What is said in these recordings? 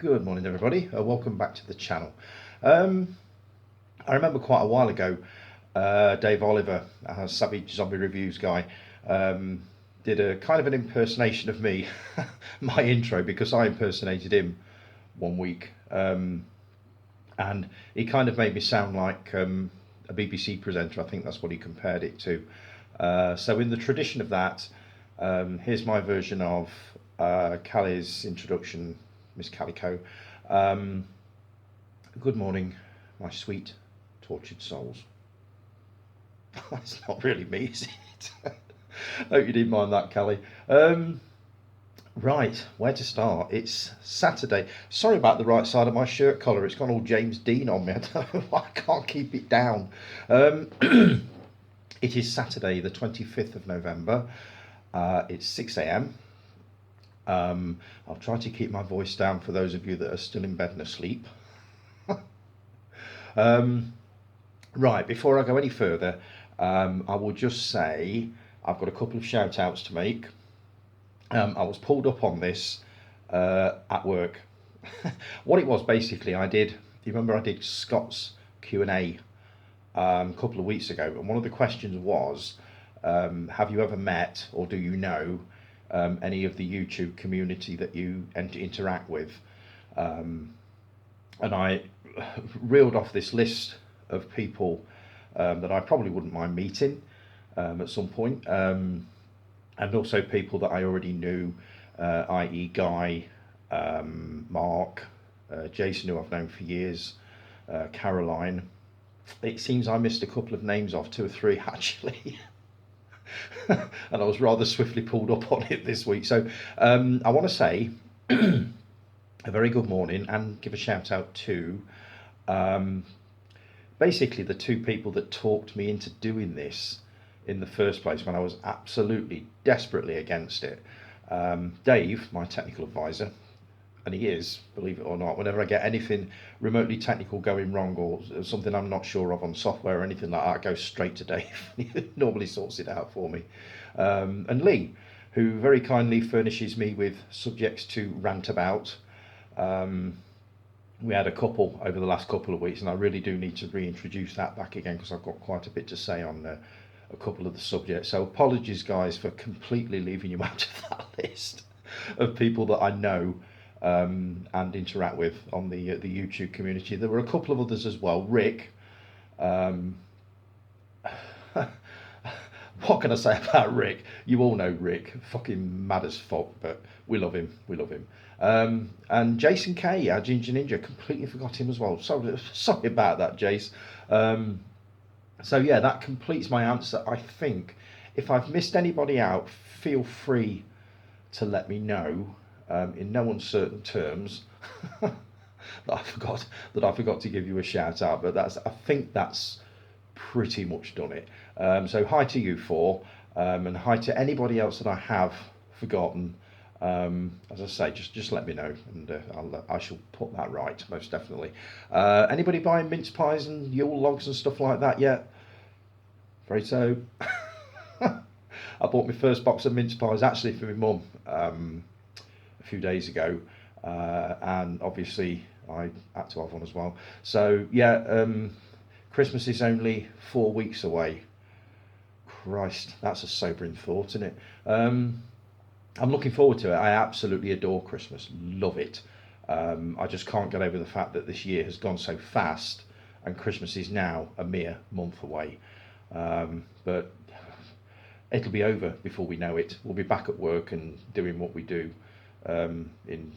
Good morning, everybody. Welcome back to the channel. I remember quite a while ago, Dave Oliver, Savage Zombie Reviews guy, did a kind of an impersonation of me, my intro, because I impersonated him one week, and he kind of made me sound like a BBC presenter. I think that's what he compared it to. So in the tradition of that, here's my version of Callie's introduction, Miss Calico. Good morning, my sweet tortured souls. That's not really me, is it? Hope you didn't mind that, Callie. Right, where to start? It's Saturday. Sorry about the right side of my shirt collar. It's got all James Dean on me. I don't know why I can't keep it down. It is Saturday, the 25th of November. It's 6 a.m. I'll try to keep my voice down for those of you that are still in bed and asleep. Right, before I go any further, I will just say I've got a couple of shout outs to make. I was pulled up on this at work. What it was basically, I did Scott's Q&A a couple of weeks ago, and one of the questions was, have you ever met or do you know any of the YouTube community that you interact with? And I reeled off this list of people that I probably wouldn't mind meeting at some point, and also people that I already knew, i.e. Guy, Mark, Jason, who I've known for years, Caroline. It seems I missed a couple of names off, 2 or 3 actually. And I was rather swiftly pulled up on it this week. So I want to say a very good morning and give a shout out to basically the 2 people that talked me into doing this in the first place when I was absolutely desperately against it. Dave, my technical advisor, and he is, believe it or not, whenever I get anything remotely technical going wrong or something I'm not sure of on software or anything like that, I go straight to Dave. He normally sorts it out for me. And Lee, who very kindly furnishes me with subjects to rant about. We had a couple over the last couple of weeks, and I really do need to reintroduce that back again because I've got quite a bit to say on a couple of the subjects. So apologies, guys, for completely leaving you out of that list of people that I know and interact with on the YouTube community. There were a couple of others as well. Rick, what can I say about Rick? You all know Rick, fucking mad as fuck, but we love him. And Jason K, our Ginger Ninja, completely forgot him as well. Sorry about that, Jace. So yeah, that completes my answer. I think if I've missed anybody out, feel free to let me know in no uncertain terms that I forgot to give you a shout out. But I think that's pretty much done it. So hi to you 4, and hi to anybody else that I have forgotten. As I say, just let me know, and I shall put that right, most definitely. Anybody buying mince pies and Yule logs and stuff like that yet? Very so. I bought my first box of mince pies actually for my mum a few days ago, and obviously I had to have one as well. So yeah, Christmas is only 4 weeks away. Christ, that's a sobering thought, isn't it? I'm looking forward to it. I absolutely adore Christmas, love it. I just can't get over the fact that this year has gone so fast and Christmas is now a mere month away. But it'll be over before we know it. We'll be back at work and doing what we do in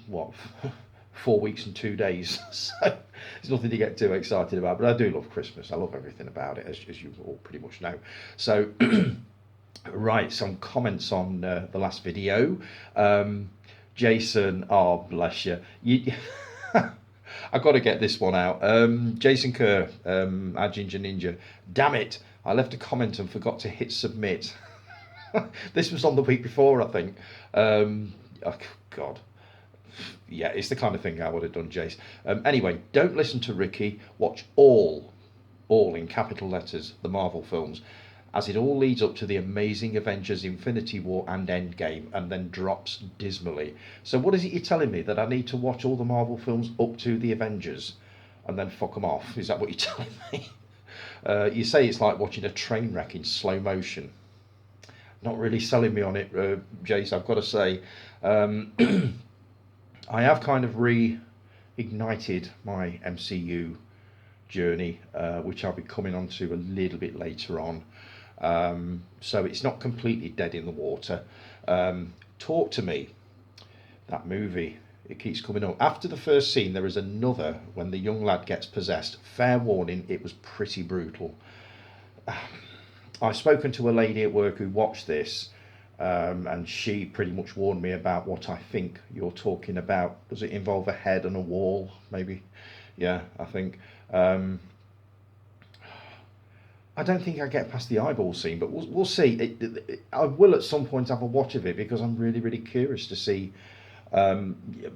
4 weeks and 2 days. So there's nothing to get too excited about, but I do love Christmas. I love everything about it, as you all pretty much know. So right, some comments on the last video. Jason, oh bless you. I've got to get this one out. Jason Kerr, our Ginger Ninja. Damn it, I left a comment and forgot to hit submit. This was on the week before, I think. Oh, God. Yeah, it's the kind of thing I would have done, Jace. Anyway, don't listen to Ricky. Watch all in capital letters, the Marvel films. as it all leads up to the amazing Avengers Infinity War and Endgame, and then drops dismally. So what is it you're telling me, that I need to watch all the Marvel films up to the Avengers and then fuck them off? Is that what you're telling me? You say it's like watching a train wreck in slow motion. Not really selling me on it, Jace, I've got to say. I have kind of reignited my MCU journey, which I'll be coming on to a little bit later on. So it's not completely dead in the water. Talk to Me, that movie, it keeps coming up. After the first scene, there is another when the young lad gets possessed. Fair warning, it was pretty brutal. I've spoken to a lady at work who watched this, and she pretty much warned me about what I think you're talking about. Does it involve a head and a wall? Maybe. Yeah, I think. I don't think I get past the eyeball scene, but we'll see. I will at some point have a watch of it, because I'm really, really curious to see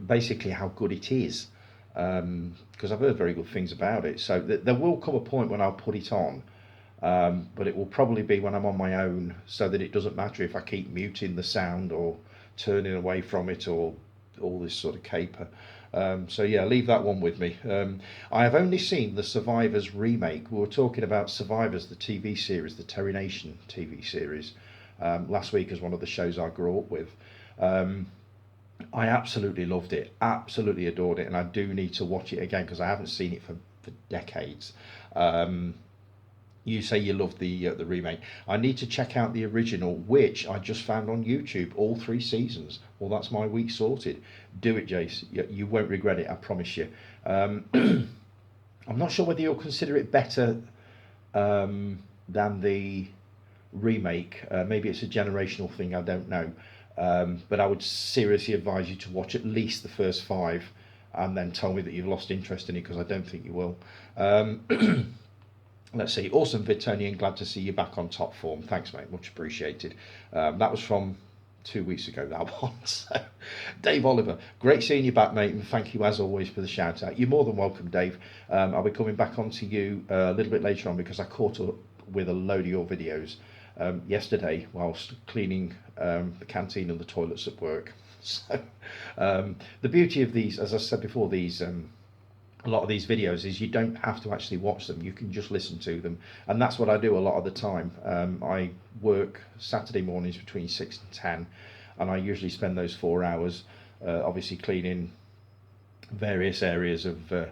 basically how good it is, because I've heard very good things about it. So there will come a point when I'll put it on, but it will probably be when I'm on my own, so that it doesn't matter if I keep muting the sound or turning away from it or all this sort of caper. So yeah, leave that one with me. I have only seen the Survivors remake. We were talking about Survivors, the TV series, the Terry Nation TV series, last week as one of the shows I grew up with. I absolutely loved it, absolutely adored it, and I do need to watch it again, because I haven't seen it for decades. You say you love the remake. I need to check out the original, which I just found on YouTube, all 3 seasons. Well, that's my week sorted. Do it, Jace. You won't regret it, I promise you. I'm not sure whether you'll consider it better than the remake. Maybe it's a generational thing, I don't know. But I would seriously advise you to watch at least the first 5 and then tell me that you've lost interest in it, because I don't think you will. Let's see. Awesome, Vitonian. Glad to see you back on top form. Thanks, mate. Much appreciated. That was from 2 weeks ago, that one. So, Dave Oliver, great seeing you back, mate, and thank you as always for the shout out. You're more than welcome, Dave. I'll be coming back on to you a little bit later on, because I caught up with a load of your videos yesterday whilst cleaning the canteen and the toilets at work. So the beauty of these, as I said before, these a lot of these videos is you don't have to actually watch them, you can just listen to them, and that's what I do a lot of the time. I work Saturday mornings between 6 and 10, and I usually spend those 4 hours obviously cleaning various areas of the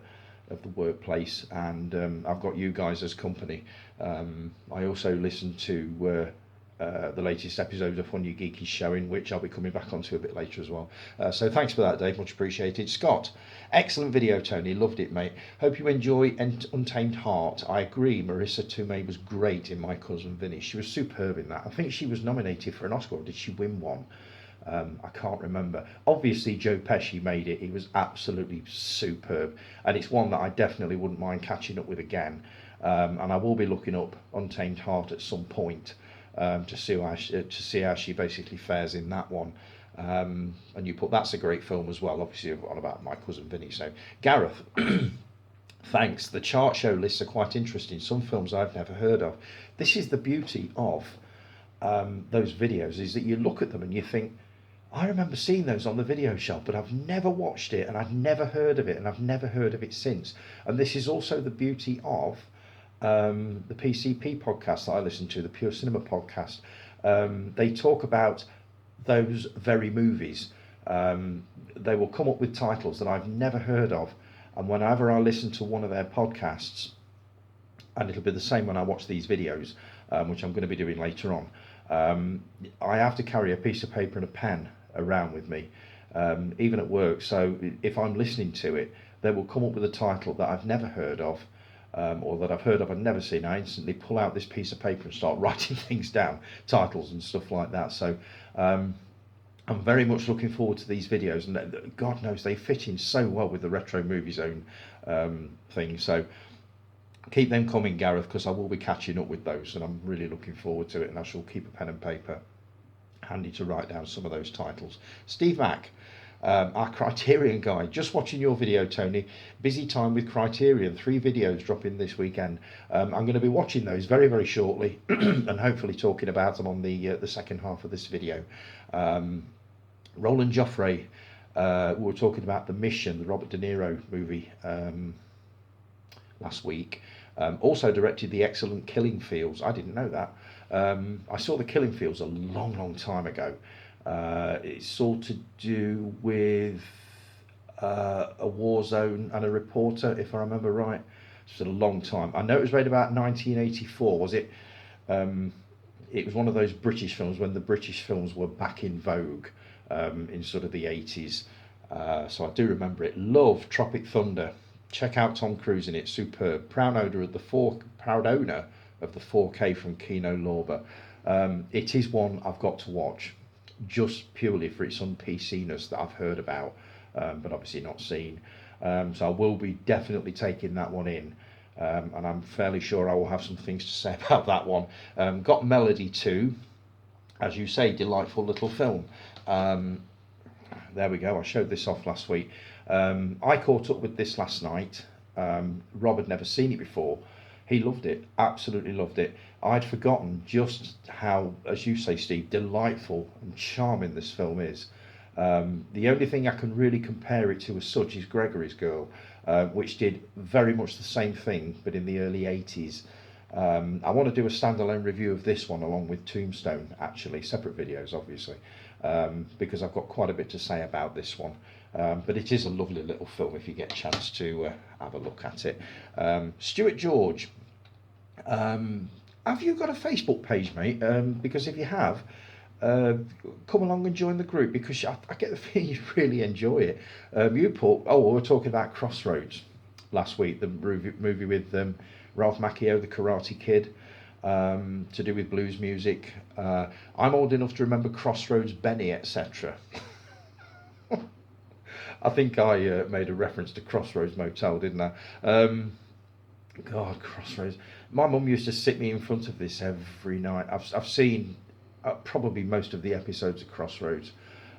workplace, and I've got you guys as company. I also listen to the latest episode of Fun You Geeky Showing, which I'll be coming back onto a bit later as well. So thanks for that, Dave, much appreciated. Scott, excellent video, Tony, loved it, mate. Hope you enjoy Untamed Heart. I agree, Marissa Tomei was great in My Cousin Vinny. She was superb in that. I think she was nominated for an Oscar, or did she win one? I can't remember. Obviously Joe Pesci made it. He was absolutely superb, and it's one that I definitely wouldn't mind catching up with again. And I will be looking up Untamed Heart at some point, to see how she basically fares in that one. And you put, that's a great film as well, obviously on about My Cousin Vinny. So Gareth, thanks. The chart show lists are quite interesting, some films I've never heard of. This is the beauty of those videos, is that you look at them and you think, I remember seeing those on the video shelf, but I've never watched it, and I've never heard of it, and I've never heard of it since. And this is also the beauty of the PCP podcast that I listen to, the Pure Cinema podcast. They talk about those very movies. They will come up with titles that I've never heard of, and whenever I listen to one of their podcasts, and it'll be the same when I watch these videos, which I'm going to be doing later on, I have to carry a piece of paper and a pen around with me, even at work. So if I'm listening to it, they will come up with a title that I've never heard of, or that I've heard of and never seen. I instantly pull out this piece of paper and start writing things down, titles and stuff like that. So I'm very much looking forward to these videos, and God knows they fit in so well with the Retro Movie Zone thing. So keep them coming, Gareth, because I will be catching up with those, and I'm really looking forward to it, and I shall keep a pen and paper handy to write down some of those titles. Steve Mack, our Criterion guide. Just watching your video, Tony. Busy time with Criterion. 3 videos dropping this weekend. I'm going to be watching those very, very shortly, and hopefully talking about them on the second half of this video. Roland Joffre. We were talking about The Mission, the Robert De Niro movie, last week. Also directed the excellent Killing Fields. I didn't know that. I saw the Killing Fields a long, long time ago. It's all to do with a war zone and a reporter, if I remember right. It's a long time. I know it was made about 1984. Was it? It was one of those British films when the British films were back in vogue, in sort of the 80s. So I do remember it. Love Tropic Thunder. Check out Tom Cruise in it. Superb. Proud owner of the 4K from Kino Lorber. It is one I've got to watch, just purely for its un-PC-ness that I've heard about, but obviously not seen. So I will be definitely taking that one in, and I'm fairly sure I will have some things to say about that one. Got Melody too, as you say, delightful little film. There we go. I showed this off last week. I caught up with this last night. Rob had never seen it before. He loved it, absolutely loved it. I'd forgotten just how, as you say, Steve, delightful and charming this film is. The only thing I can really compare it to as such is Gregory's Girl, which did very much the same thing, but in the early 80s. I want to do a standalone review of this one along with Tombstone, actually, separate videos, obviously, because I've got quite a bit to say about this one. But it is a lovely little film if you get a chance to have a look at it. Stuart George, have you got a Facebook page, mate? Because if you have, come along and join the group, because I get the feeling you really enjoy it. We were talking about Crossroads last week, the movie with Ralph Macchio, the Karate Kid, to do with blues music. I'm old enough to remember Crossroads, Benny, etc. I think I made a reference to Crossroads Motel, didn't I? God, Crossroads. My mum used to sit me in front of this every night. I've seen probably most of the episodes of Crossroads.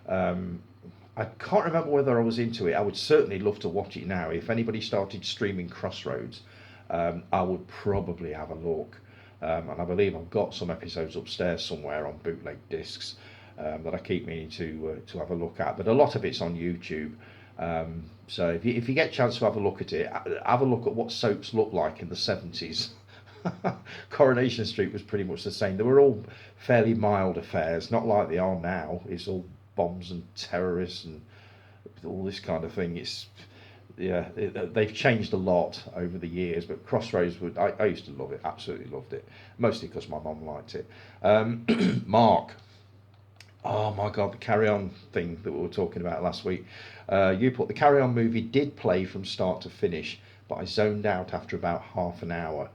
I can't remember whether I was into it. I would certainly love to watch it now. If anybody started streaming Crossroads, I would probably have a look. And I believe I've got some episodes upstairs somewhere on bootleg discs that I keep meaning to have a look at. But a lot of it's on YouTube. So if you get a chance to have a look at it, have a look at what soaps looked like in the 70s. Coronation Street was pretty much the same. They were all fairly mild affairs, not like they are now. It's all bombs and terrorists and all this kind of thing. They've changed a lot over the years, but Crossroads, I used to love it, absolutely loved it, mostly because my mum liked it. Mark. Oh my God, the Carry On thing that we were talking about last week. You put the Carry On movie did play from start to finish, but I zoned out after about half an hour.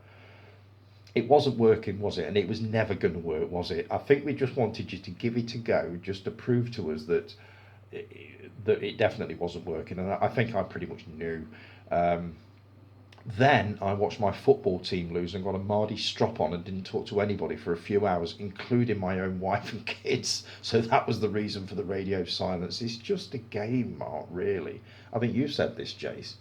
It wasn't working, was it? And it was never going to work, was it? I think we just wanted you to give it a go, just to prove to us that it definitely wasn't working. And I think I pretty much knew. Then I watched my football team lose and got a Mardy strop on and didn't talk to anybody for a few hours, including my own wife and kids. So that was the reason for the radio silence. It's just a game, Mark, really. I think you said this, Jace.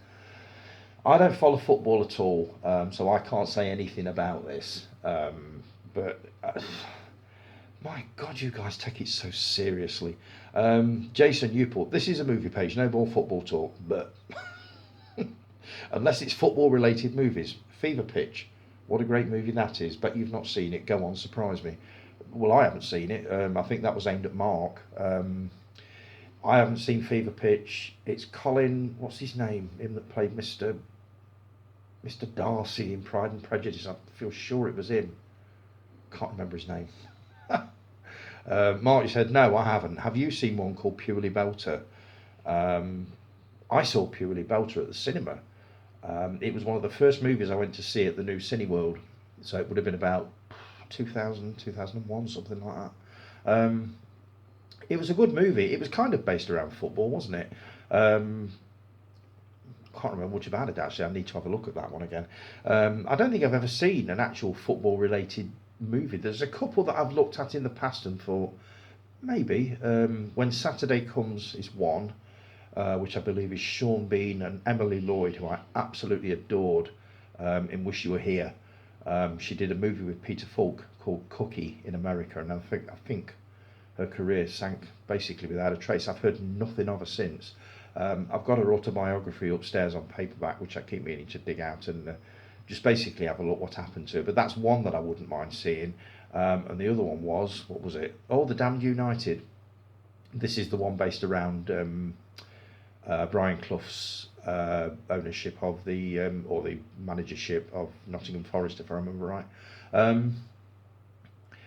I don't follow football at all, so I can't say anything about this. But my God, you guys take it so seriously. Jason Newport, this is a movie page, no more football talk, but unless it's football-related movies. Fever Pitch, what a great movie that is, but you've not seen it. Go on, surprise me. Well, I haven't seen it. I think that was aimed at Mark. I haven't seen Fever Pitch. It's Colin, what's his name? Him that played Mr. Darcy in Pride and Prejudice. I feel sure it was him. Can't remember his name. Marty said, no, I haven't. Have you seen one called Purely Belter? I saw Purely Belter at the cinema. It was one of the first movies I went to see at the new Cineworld. So it would have been about 2000, 2001, something like that. It was a good movie. It was kind of based around football, wasn't it? Can't remember much about it, actually. I need to have a look at that one again. I don't think I've ever seen an actual football-related movie. There's a couple that I've looked at in the past and thought, maybe. When Saturday Comes is one. which I believe is Sean Bean and Emily Lloyd, who I absolutely adored in Wish You Were Here. She did a movie with Peter Falk called Cookie in America, and I think her career sank basically without a trace. I've heard nothing of her since. I've got her autobiography upstairs on paperback, which I keep meaning to dig out and just basically have a look what happened to her. But that's one that I wouldn't mind seeing. And the other one was, what was it? Oh, The Damned United. This is the one based around Brian Clough's ownership of the or the managership of Nottingham Forest, if I remember right.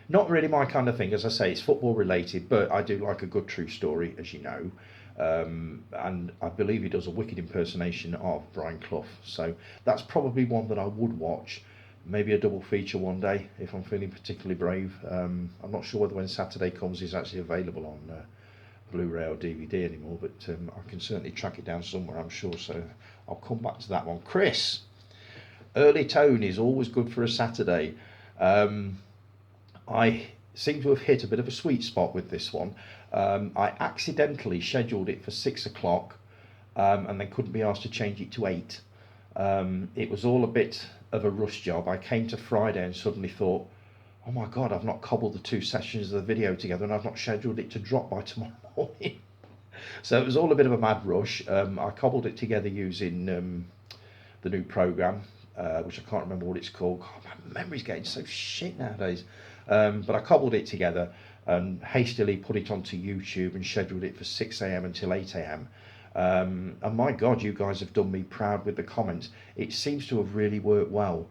Not really my kind of thing, as I say. It's football related, but I do like a good true story, as you know. And I believe he does a wicked impersonation of Brian Clough, so that's probably one that I would watch. Maybe a double feature one day if I'm feeling particularly brave. I'm not sure whether when Saturday comes he's actually available on Blu-ray or DVD anymore, but I can certainly track it down somewhere, I'm sure, so I'll come back to that one. Chris, early tone is always good for a Saturday. I seem to have hit a bit of a sweet spot with this one. I accidentally scheduled it for 6 o'clock and then couldn't be asked to change it to 8. It was all a bit of a rush job. I came to Friday and suddenly thought, oh my God, I've not cobbled the 2 sessions of the video together and I've not scheduled it to drop by tomorrow morning. So it was all a bit of a mad rush. I cobbled it together using the new program, which I can't remember what it's called. God, my memory's getting so shit nowadays. But I cobbled it together and hastily put it onto YouTube and scheduled it for 6 a.m. until 8 a.m. And my God, you guys have done me proud with the comments. It seems to have really worked well.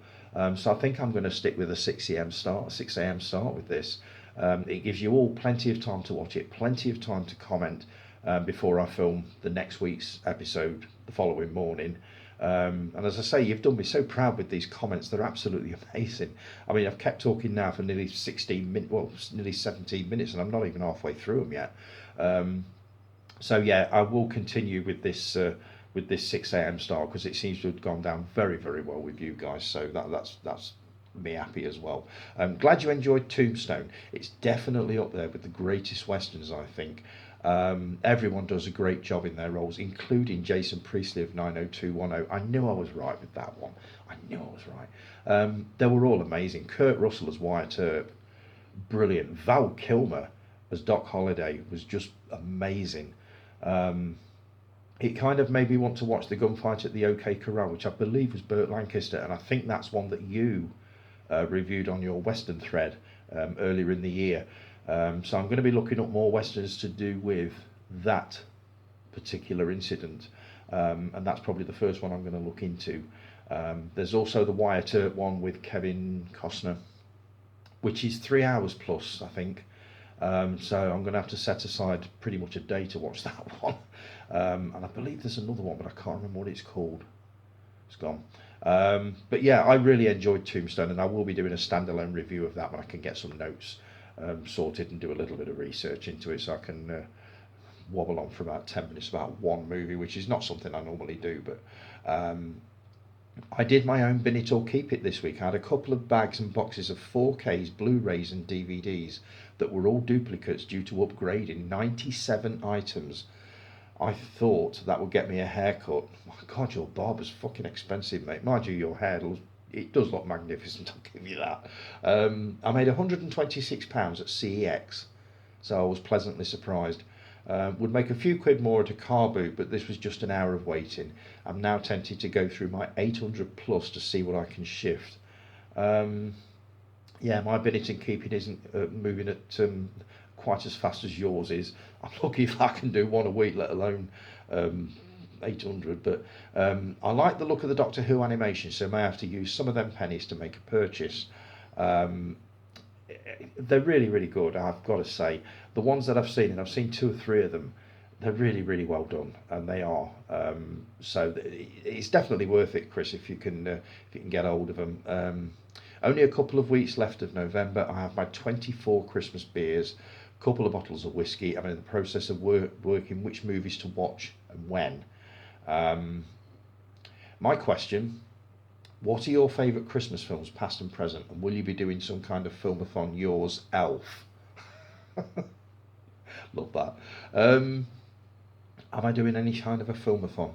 So I think I'm going to stick with a 6 a.m. start with this. It gives you all plenty of time to watch it, plenty of time to comment before I film the next week's episode the following morning. And as I say, you've done me so proud with these comments. They're absolutely amazing. I mean, I've kept talking now for nearly 16 minutes, well, nearly 17 minutes, and I'm not even halfway through them yet. So yeah, I will continue with this 6 a.m. start because it seems to have gone down very, very well with you guys. So that's me happy as well. I'm glad you enjoyed Tombstone. It's definitely up there with the greatest westerns, I think. Everyone does a great job in their roles, including Jason Priestley of 90210. I knew I was right with that one. I knew I was right. They were all amazing. Kurt Russell as Wyatt Earp, brilliant. Val Kilmer as Doc Holliday was just amazing. It kind of made me want to watch the gunfight at the OK Corral, which I believe was Burt Lancaster, and I think that's one that you reviewed on your Western thread earlier in the year. So I'm going to be looking up more westerns to do with that particular incident, and that's probably the first one I'm going to look into. There's also the Wyatt Earp one with Kevin Costner, which is 3 hours plus, I think. So I'm going to have to set aside pretty much a day to watch that one. And I believe there's another one, but I can't remember what it's called. It's gone. But yeah, I really enjoyed Tombstone, and I will be doing a standalone review of that when I can get some notes sorted and do a little bit of research into it, so I can wobble on for about 10 minutes about one movie, which is not something I normally do. But I did my own bin it or keep it this week. I had a couple of bags and boxes of 4Ks, Blu-rays and DVDs that were all duplicates due to upgrading. 97 items. I thought that would get me a haircut. My God, your barber's fucking expensive, mate. Mind you, your hair, it does look magnificent, I'll give you that. I made £126 at CEX, so I was pleasantly surprised. Would make a few quid more at a car boot, but this was just an hour of waiting. I'm now tempted to go through my 800 plus to see what I can shift. Yeah, my bin it and keep it isn't moving at quite as fast as yours is. I'm lucky if I can do one a week, let alone 800. But I like the look of the Doctor Who animation, so I may have to use some of them pennies to make a purchase. They're really, really good, I've got to say. The ones that I've seen, and I've seen 2 or 3 of them, they're really, really well done, and they are. So it's definitely worth it, Chris, if you can get hold of them. Only a couple of weeks left of November. I have my 24 Christmas beers, a couple of bottles of whiskey. I'm in the process of working which movies to watch and when. My question: what are your favourite Christmas films, past and present, and will you be doing some kind of filmathon? Yours, Elf. Love that. Am I doing any kind of a filmathon?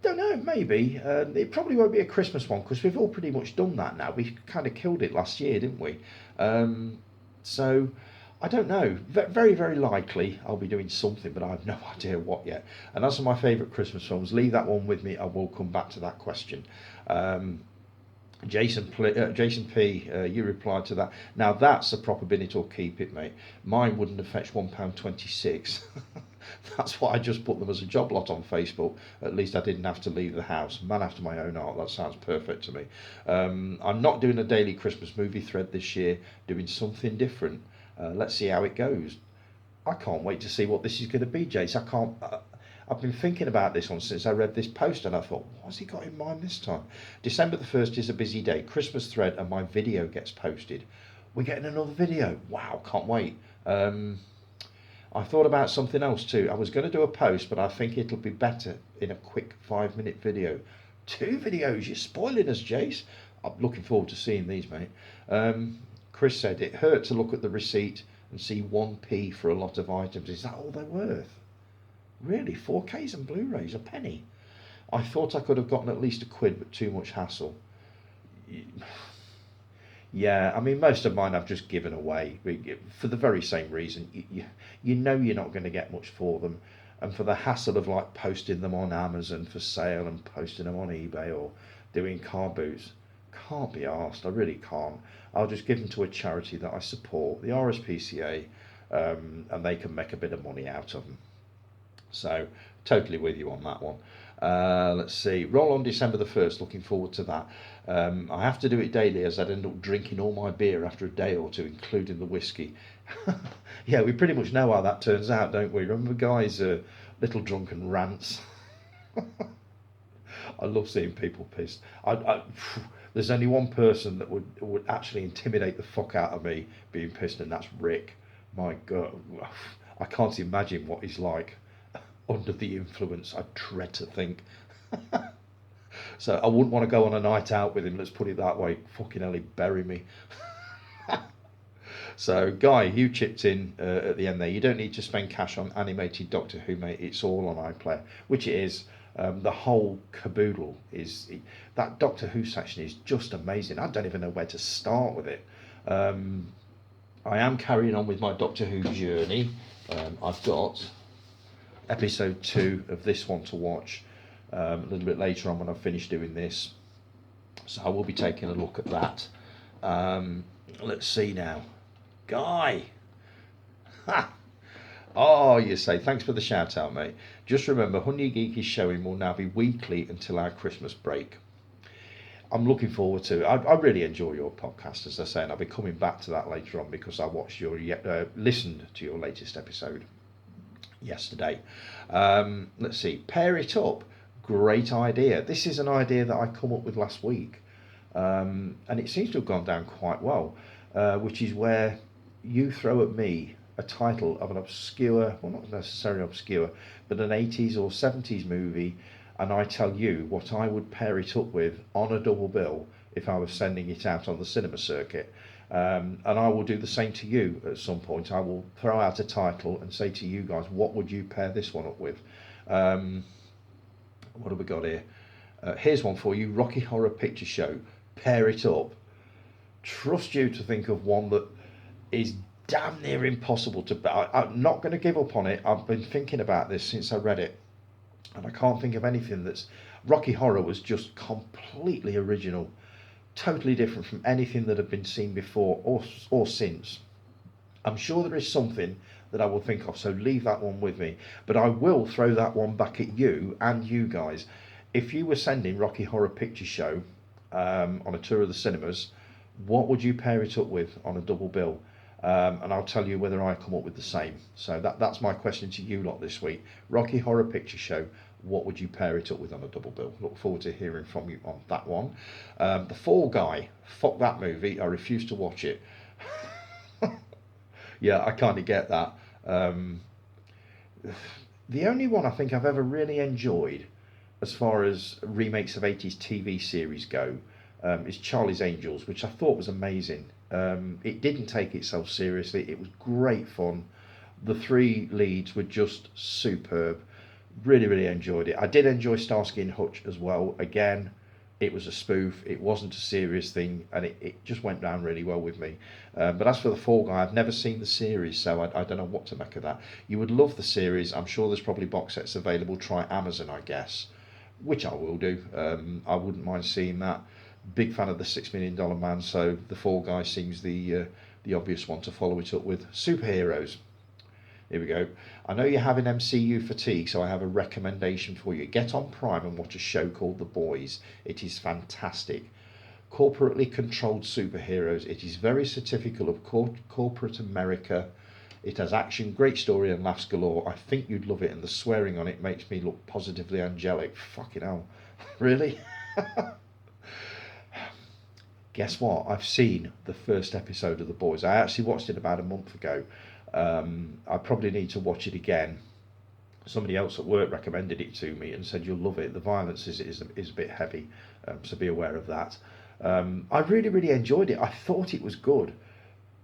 Don't know, maybe. It probably won't be a Christmas one because we've all pretty much done that now. We kind of killed it last year, didn't we? So I don't know. Very, very likely I'll be doing something, but I have no idea what yet. And as for my favourite Christmas films, leave that one with me. I will come back to that question. Jason P, you replied to that. Now that's a proper bin it or keep it, mate. Mine wouldn't have fetched £1.26. That's why I just put them as a job lot on Facebook. At least I didn't have to leave the house. Man after my own heart. That sounds perfect to me. I'm not doing a daily Christmas movie thread this year. Doing something different. Let's see how it goes. I can't wait to see what this is going to be, Jace. I can't. I've been thinking about this one since I read this post, and I thought, what's he got in mind this time? December the 1st is a busy day. Christmas thread, and my video gets posted. We're getting another video. Wow, can't wait. I thought about something else too. I was going to do a post, but I think it'll be better in a quick 5-minute video. 2 videos, you're spoiling us, Jace. I'm looking forward to seeing these, mate. Chris said, it hurt to look at the receipt and see 1p for a lot of items. Is that all they're worth? Really? 4Ks and Blu-rays, a penny? I thought I could have gotten at least £1, but too much hassle. Yeah, I mean, most of mine I've just given away for the very same reason. You know you're not going to get much for them. And for the hassle of like posting them on Amazon for sale and posting them on eBay or doing car boots, can't be arsed. I really can't. I'll just give them to a charity that I support, the RSPCA, and they can make a bit of money out of them. So, totally with you on that one. Let's see. Roll on December the 1st. Looking forward to that. I have to do it daily as I'd end up drinking all my beer after a day or two, including the whiskey. Yeah, we pretty much know how that turns out, don't we? Remember guys' little drunken rants? I love seeing people pissed. There's only one person that would actually intimidate the fuck out of me being pissed, and that's Rick. My God, I can't imagine what he's like under the influence. I dread to think. So I wouldn't want to go on a night out with him, let's put it that way. Fucking hell, he'd bury me. So Guy, you chipped in at the end there. You don't need to spend cash on animated Doctor Who, mate. It's all on iPlayer, which it is. The whole caboodle is, that Doctor Who section is just amazing. I don't even know where to start with it. I am carrying on with my Doctor Who journey. I've got episode 2 of this one to watch a little bit later on when I've finished doing this, so I will be taking a look at that. Let's see now. Guy, ha! Oh, you say, thanks for the shout out, mate. Just remember, Honey Geeky's showing will now be weekly until our Christmas break. I'm looking forward to it. I really enjoy your podcast, as I say, and I'll be coming back to that later on because I watched listened to your latest episode yesterday. Let's see, pair it up. Great idea. This is an idea that I come up with last week, and it seems to have gone down quite well, which is where you throw at me a title of an obscure, well, not necessarily obscure, but an 80s or 70s movie, and I tell you what I would pair it up with on a double bill if I was sending it out on the cinema circuit. And I will do the same to you at some point. I will throw out a title and say to you guys, what would you pair this one up with? What have we got here? Here's one for you, Rocky Horror Picture Show. Pair it up. Trust you to think of one that is damn near impossible to... I'm not going to give up on it. I've been thinking about this since I read it, and I can't think of anything that's... Rocky Horror was just completely original, totally different from anything that had been seen before or since. I'm sure there is something that I will think of, so leave that one with me. But I will throw that one back at you and you guys. If you were sending Rocky Horror Picture Show on a tour of the cinemas, what would you pair it up with on a double bill? And I'll tell you whether I come up with the same. So that's my question to you lot this week. Rocky Horror Picture Show, what would you pair it up with on a double bill? Look forward to hearing from you on that one. The Fall Guy, fuck that movie. I refuse to watch it. Yeah, I kind of get that. The only one I think I've ever really enjoyed as far as remakes of 80s TV series go is Charlie's Angels, which I thought was amazing. It didn't take itself seriously. It was great fun. The 3 leads were just superb. Really, really enjoyed it. I did enjoy Starsky and Hutch as well. Again, it was a spoof. It wasn't a serious thing, and it just went down really well with me. But as for the Fall Guy, I've never seen the series, so I don't know what to make of that. You would love the series. I'm sure there's probably box sets available. Try Amazon, I guess, which I will do. I wouldn't mind seeing that. Big fan of the $6 Million Man, so the Fall Guy seems the obvious one to follow it up with. Superheroes. Here we go. I know you're having MCU fatigue, so I have a recommendation for you. Get on Prime and watch a show called The Boys. It is fantastic. Corporately controlled superheroes. It is very certificate of corporate America. It has action, great story, and laughs galore. I think you'd love it, and the swearing on it makes me look positively angelic. Fucking hell. Really? Guess what? I've seen the first episode of The Boys. I actually watched it about a month ago. I probably need to watch it again. Somebody else at work recommended it to me and said you'll love it. The violence is a bit heavy, so be aware of that. I really, really enjoyed it. I thought it was good.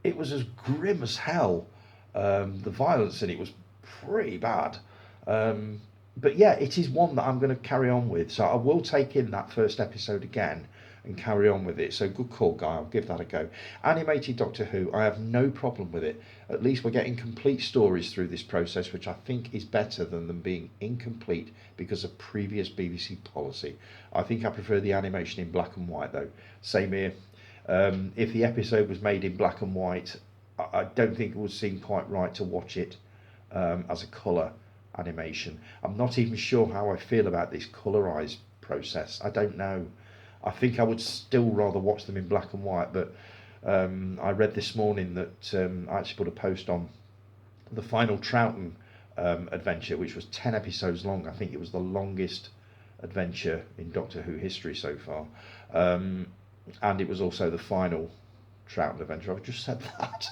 It was as grim as hell. The violence in it was pretty bad. But yeah, it is one that I'm going to carry on with. So I will take in that first episode again and carry on with it. So good call, Guy. I'll give that a go. Animated Doctor Who, I have no problem with it. At least we're getting complete stories through this process, which I think is better than them being incomplete because of previous BBC policy. I think I prefer the animation in black and white, though. Same here. If the episode was made in black and white, I don't think it would seem quite right to watch it as a colour animation. I'm not even sure how I feel about this colorized process. I don't know. I think I would still rather watch them in black and white, but I read this morning that I actually put a post on the final Troughton adventure, which was 10 episodes long. I think it was the longest adventure in Doctor Who history so far. And it was also the final Troughton adventure. I've just said that.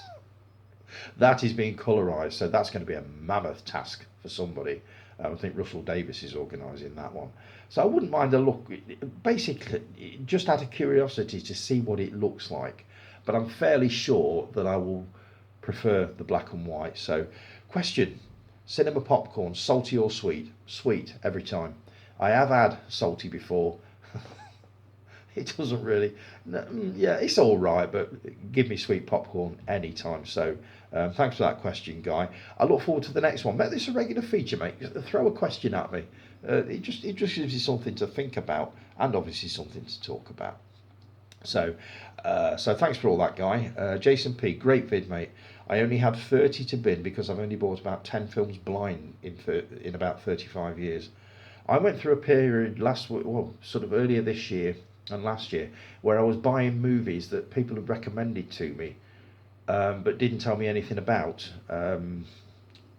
That is being colorised, so that's going to be a mammoth task for somebody. I think Russell Davies is organising that one. So I wouldn't mind a look, basically, just out of curiosity to see what it looks like. But I'm fairly sure that I will prefer the black and white. So, question, cinema popcorn, salty or sweet? Sweet, every time. I have had salty before. It doesn't really, yeah, it's all right, but give me sweet popcorn anytime. So thanks for that question, Guy. I look forward to the next one. Make this a regular feature, mate. Throw a question at me. It just gives you something to think about and obviously something to talk about. So thanks for all that, Guy. Jason P, great vid, mate. I only had 30 to bin because I've only bought about 10 films blind in about 35 years. I went through a period sort of earlier this year and last year where I was buying movies that people had recommended to me but didn't tell me anything about, and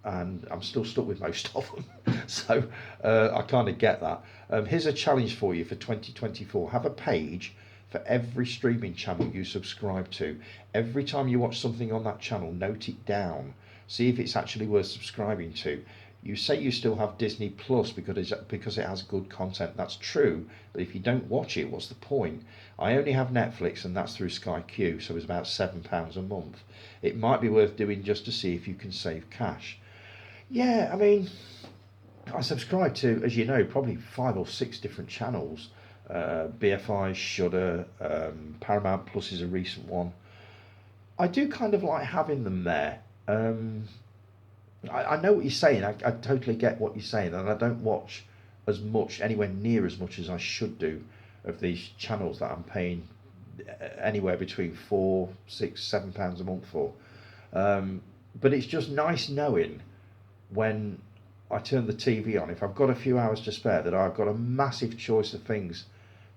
I'm still stuck with most of them. So I kind of get that. Here's a challenge for you for 2024. Have a page for every streaming channel you subscribe to. Every time you watch something on that channel, note it down. See if it's actually worth subscribing to. You say you still have Disney Plus because it has good content. That's true, but if you don't watch it, what's the point? I only have Netflix, and that's through Sky Q, so it's about £7 a month. It might be worth doing just to see if you can save cash. Yeah, I mean, I subscribe to, as you know, probably 5 or 6 different channels. BFI, Shudder, Paramount Plus is a recent one. I do kind of like having them there. I know what you're saying. I totally get what you're saying, and I don't watch as much, anywhere near as much as I should do, of these channels that I'm paying anywhere between £4, £6, £7 a month for. But it's just nice knowing when I turn the TV on, if I've got a few hours to spare, that I've got a massive choice of things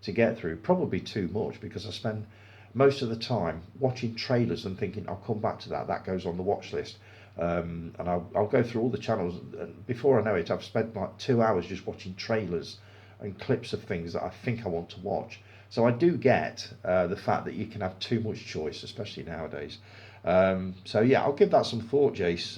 to get through. Probably too much, because I spend most of the time watching trailers and thinking I'll come back to that. That goes on the watch list. And I'll go through all the channels, and before I know it, I've spent like 2 hours just watching trailers and clips of things that I think I want to watch. So I do get the fact that you can have too much choice, especially nowadays. So yeah, I'll give that some thought, Jace.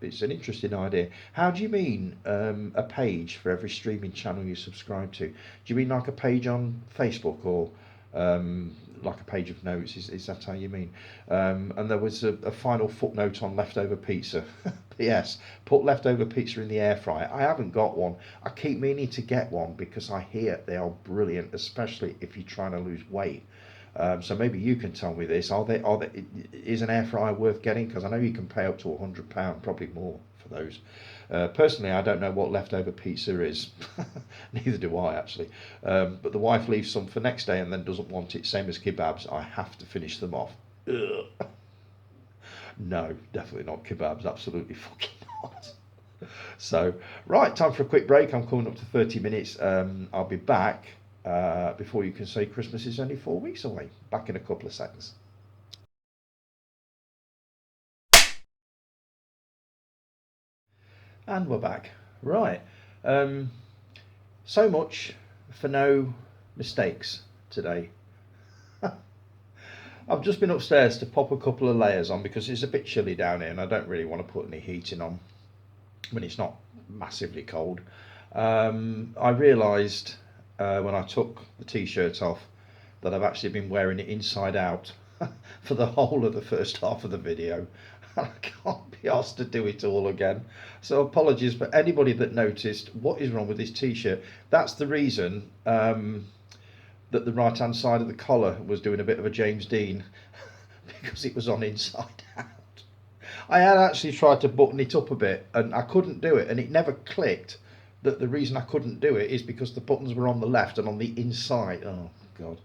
It's an interesting idea. How do you mean a page for every streaming channel you subscribe to? Do you mean like a page on Facebook or like a page of notes. Is that how you mean? And there was a final footnote on leftover pizza. P.S. Put leftover pizza in the air fryer. I haven't got one. I keep meaning to get one because I hear they are brilliant, especially if you're trying to lose weight. So maybe you can tell me this. Is an air fryer worth getting? Because I know you can pay up to £100, probably more for those. Personally, I don't know what leftover pizza is. Neither do I, actually. But the wife leaves some for next day and then doesn't want it. Same as kebabs. I have to finish them off. Ugh. No, definitely not kebabs. Absolutely fucking not. So, right, time for a quick break. I'm coming up to 30 minutes. I'll be back before you can say Christmas is only 4 weeks away. Back in a couple of seconds. And we're back. Right. So much for no mistakes today. I've just been upstairs to pop a couple of layers on because it's a bit chilly down here and I don't really want to put any heating on when it's not massively cold. I realised when I took the t-shirt off that I've actually been wearing it inside out for the whole of the first half of the video. I can't be asked to do it all again. So apologies for anybody that noticed what is wrong with this t-shirt. That's the reason that the right hand side of the collar was doing a bit of a James Dean because it was on inside out. I had actually tried to button it up a bit and I couldn't do it, and it never clicked that the reason I couldn't do it is because the buttons were on the left and on the inside. Oh god.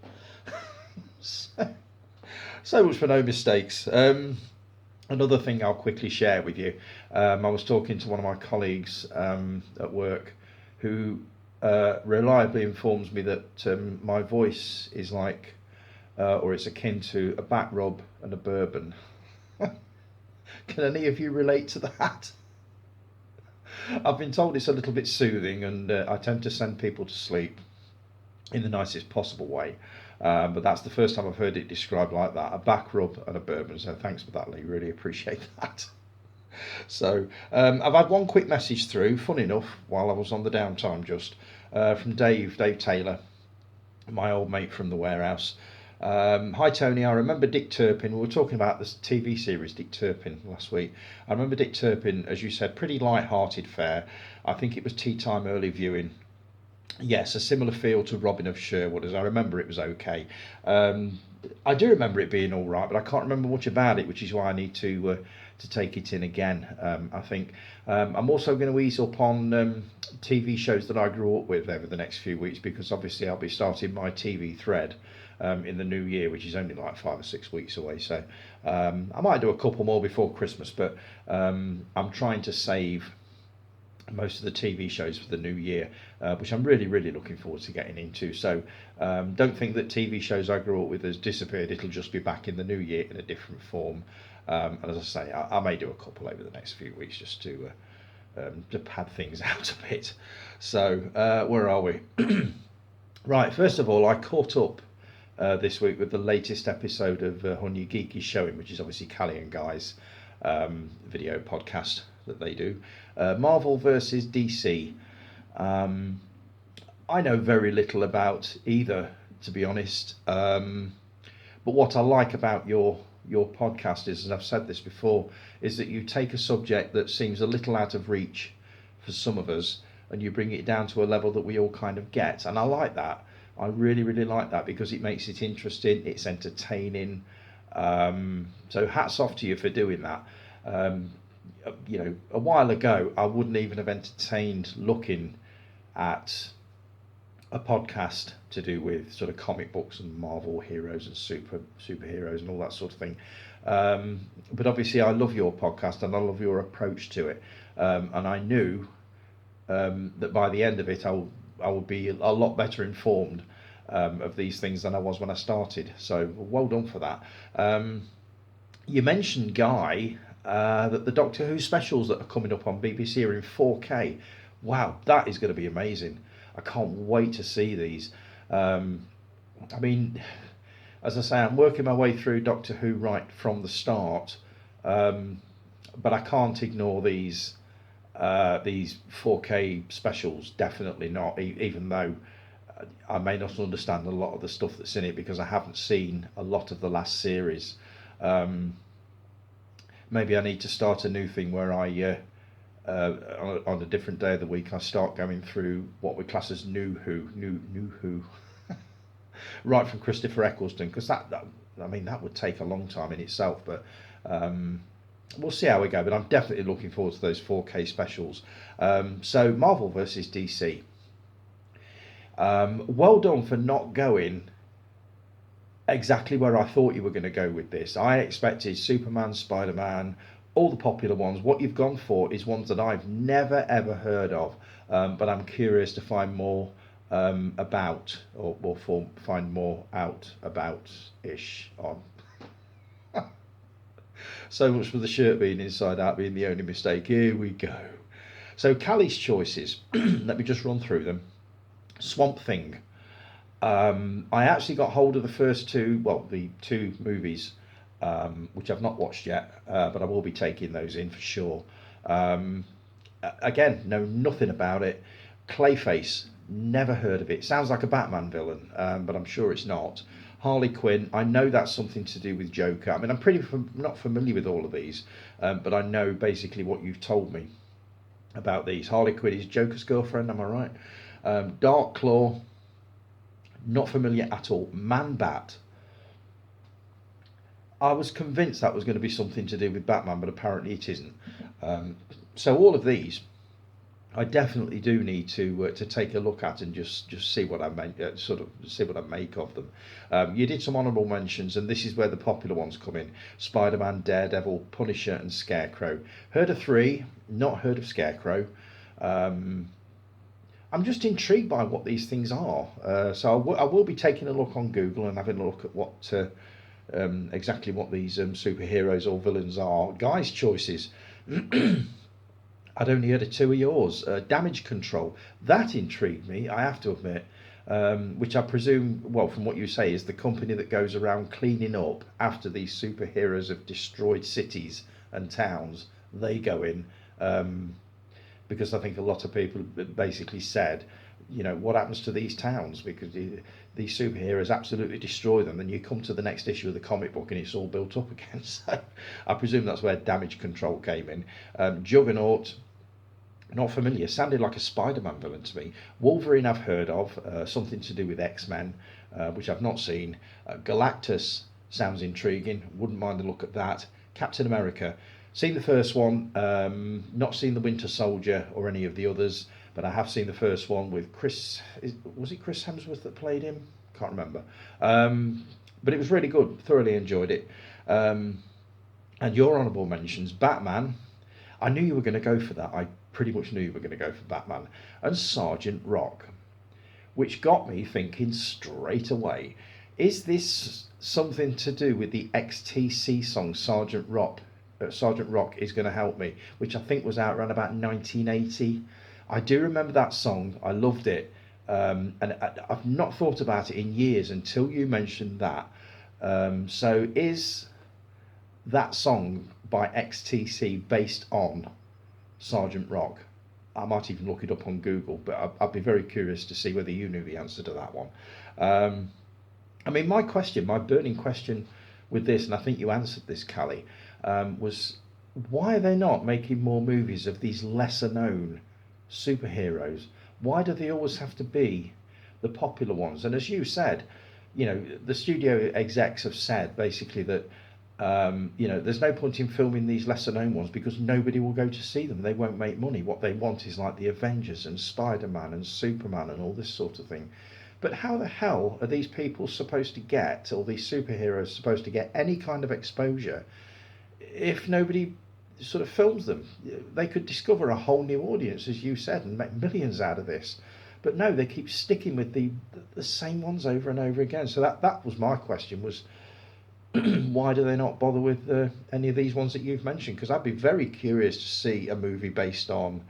So much for no mistakes. Another thing I'll quickly share with you. I was talking to one of my colleagues at work who reliably informs me that my voice is like, or it's akin to a back rub and a bourbon. Can any of you relate to that? I've been told it's a little bit soothing and I tend to send people to sleep in the nicest possible way. But that's the first time I've heard it described like that, a back rub and a bourbon. So thanks for that, Lee, really appreciate that. So I've had one quick message through, fun enough, while I was on the downtime just, from Dave Taylor, my old mate from the warehouse. Hi Tony, I remember Dick Turpin. We were talking about this TV series Dick Turpin last week. I remember Dick Turpin, as you said, pretty light-hearted fare. I think it was tea time early viewing. Yes, a similar feel to Robin of Sherwood, as I remember it was okay. I do remember it being all right, but I can't remember much about it, which is why I need to take it in again. I think I'm also going to ease up on TV shows that I grew up with over the next few weeks, because obviously I'll be starting my TV thread in the new year, which is only like 5 or 6 weeks away. So I might do a couple more before Christmas, but I'm trying to save most of the TV shows for the new year, which I'm really looking forward to getting into. So don't think that TV shows I grew up with has disappeared. It'll just be back in the new year in a different form. And as I say, I may do a couple over the next few weeks just to pad things out a bit. So where are we? Right, first of all, I caught up this week with the latest episode of Honey Geeky Showing, which is obviously Callie and Guy's video podcast that they do. Marvel versus DC. I know very little about either, to be honest. But what I like about your podcast is, and I've said this before, is that you take a subject that seems a little out of reach for some of us, and you bring it down to a level that we all kind of get. And I like that. I really like that, because it makes it interesting, it's entertaining. So hats off to you for doing that. You know, a while ago I wouldn't even have entertained looking at a podcast to do with sort of comic books and Marvel heroes and superheroes and all that sort of thing. But obviously I love your podcast and I love your approach to it. And I knew that by the end of it I would be a lot better informed of these things than I was when I started. So well done for that. You mentioned, Guy, that the Doctor Who specials that are coming up on BBC are in 4K. Wow, that is going to be amazing. I can't wait to see these. I mean, as I say, I'm working my way through Doctor Who right from the start, but I can't ignore these 4K specials. Definitely not. Even though I may not understand a lot of the stuff that's in it because I haven't seen a lot of the last series. Um, Maybe I need to start a new thing where on a different day of the week, I start going through what we class as new Who, right from Christopher Eccleston, because I mean, that would take a long time in itself, but um, we'll see how we go. But I'm definitely looking forward to those 4K specials. So Marvel versus DC. Well done for not going exactly where I thought you were going to go with this. I expected Superman, Spider-Man, all the popular ones. What you've gone for is ones that I've never ever heard of, but I'm curious to find more about, or find more out about ish on. So much for the shirt being inside out being the only mistake. Here we go. So Callie's choices. Let me just run through them. Swamp Thing. I actually got hold of the first two, well, the two movies, which I've not watched yet, but I will be taking those in for sure. Again, know nothing about it. Clayface, never heard of it. Sounds like a Batman villain, but I'm sure it's not. Harley Quinn, I know that's something to do with Joker. I mean, I'm not familiar with all of these, but I know basically what you've told me about these. Harley Quinn is Joker's girlfriend, am I right? Dark Claw, not familiar at all. Man Bat, I was convinced that was going to be something to do with Batman, but apparently it isn't. So all of these, I definitely do need to take a look at and just see what I make, sort of see what I make of them. You did some honourable mentions, and this is where the popular ones come in: Spider-Man, Daredevil, Punisher, and Scarecrow. Heard of three, not heard of Scarecrow. I'm just intrigued by what these things are. So I will be taking a look on Google and having a look at what exactly what these superheroes or villains are. Guys' choices. I'd only heard of two of yours. Damage Control. That intrigued me, I have to admit. Which I presume, well, from what you say, is the company that goes around cleaning up after these superheroes have destroyed cities and towns. They go in. Because I think a lot of people basically said, you know, what happens to these towns? Because these superheroes absolutely destroy them. Then you come to the next issue of the comic book and it's all built up again. So I presume that's where Damage Control came in. Juggernaut, not familiar. Sounded like a Spider-Man villain to me. Wolverine I've heard of. Something to do with X-Men, which I've not seen. Galactus sounds intriguing. Wouldn't mind a look at that. Captain America. Seen the first one, not seen the Winter Soldier or any of the others, but I have seen the first one with Chris. Was it Chris Hemsworth that played him? Can't remember. But it was really good. Thoroughly enjoyed it. And your honourable mentions: Batman. I knew you were going to go for that. I pretty much knew you were going to go for Batman. And Sergeant Rock, which got me thinking straight away: is this something to do with the XTC song Sergeant Rock? Sergeant Rock is going to help me, which I think was out around about 1980. I do remember that song. I loved it, and I've not thought about it in years until you mentioned that. So is that song by XTC based on Sergeant Rock? I might even look it up on Google, but I'd be very curious to see whether you knew the answer to that one. I mean, my burning question with this, and I think you answered this, Callie, was why are they not making more movies of these lesser known superheroes? Why do they always have to be the popular ones? And as you said, you know, the studio execs have said basically that you know, there's no point in filming these lesser known ones because nobody will go to see them. They won't make money. What they want is like the Avengers and Spider-Man and Superman and all this sort of thing. But how the hell are these people supposed to get, or these superheroes supposed to get any kind of exposure if nobody sort of films them? They could discover a whole new audience, as you said, and make millions out of this. But no, they keep sticking with the same ones over and over again. So that was my question, was why do they not bother with any of these ones that you've mentioned? Because I'd be very curious to see a movie based on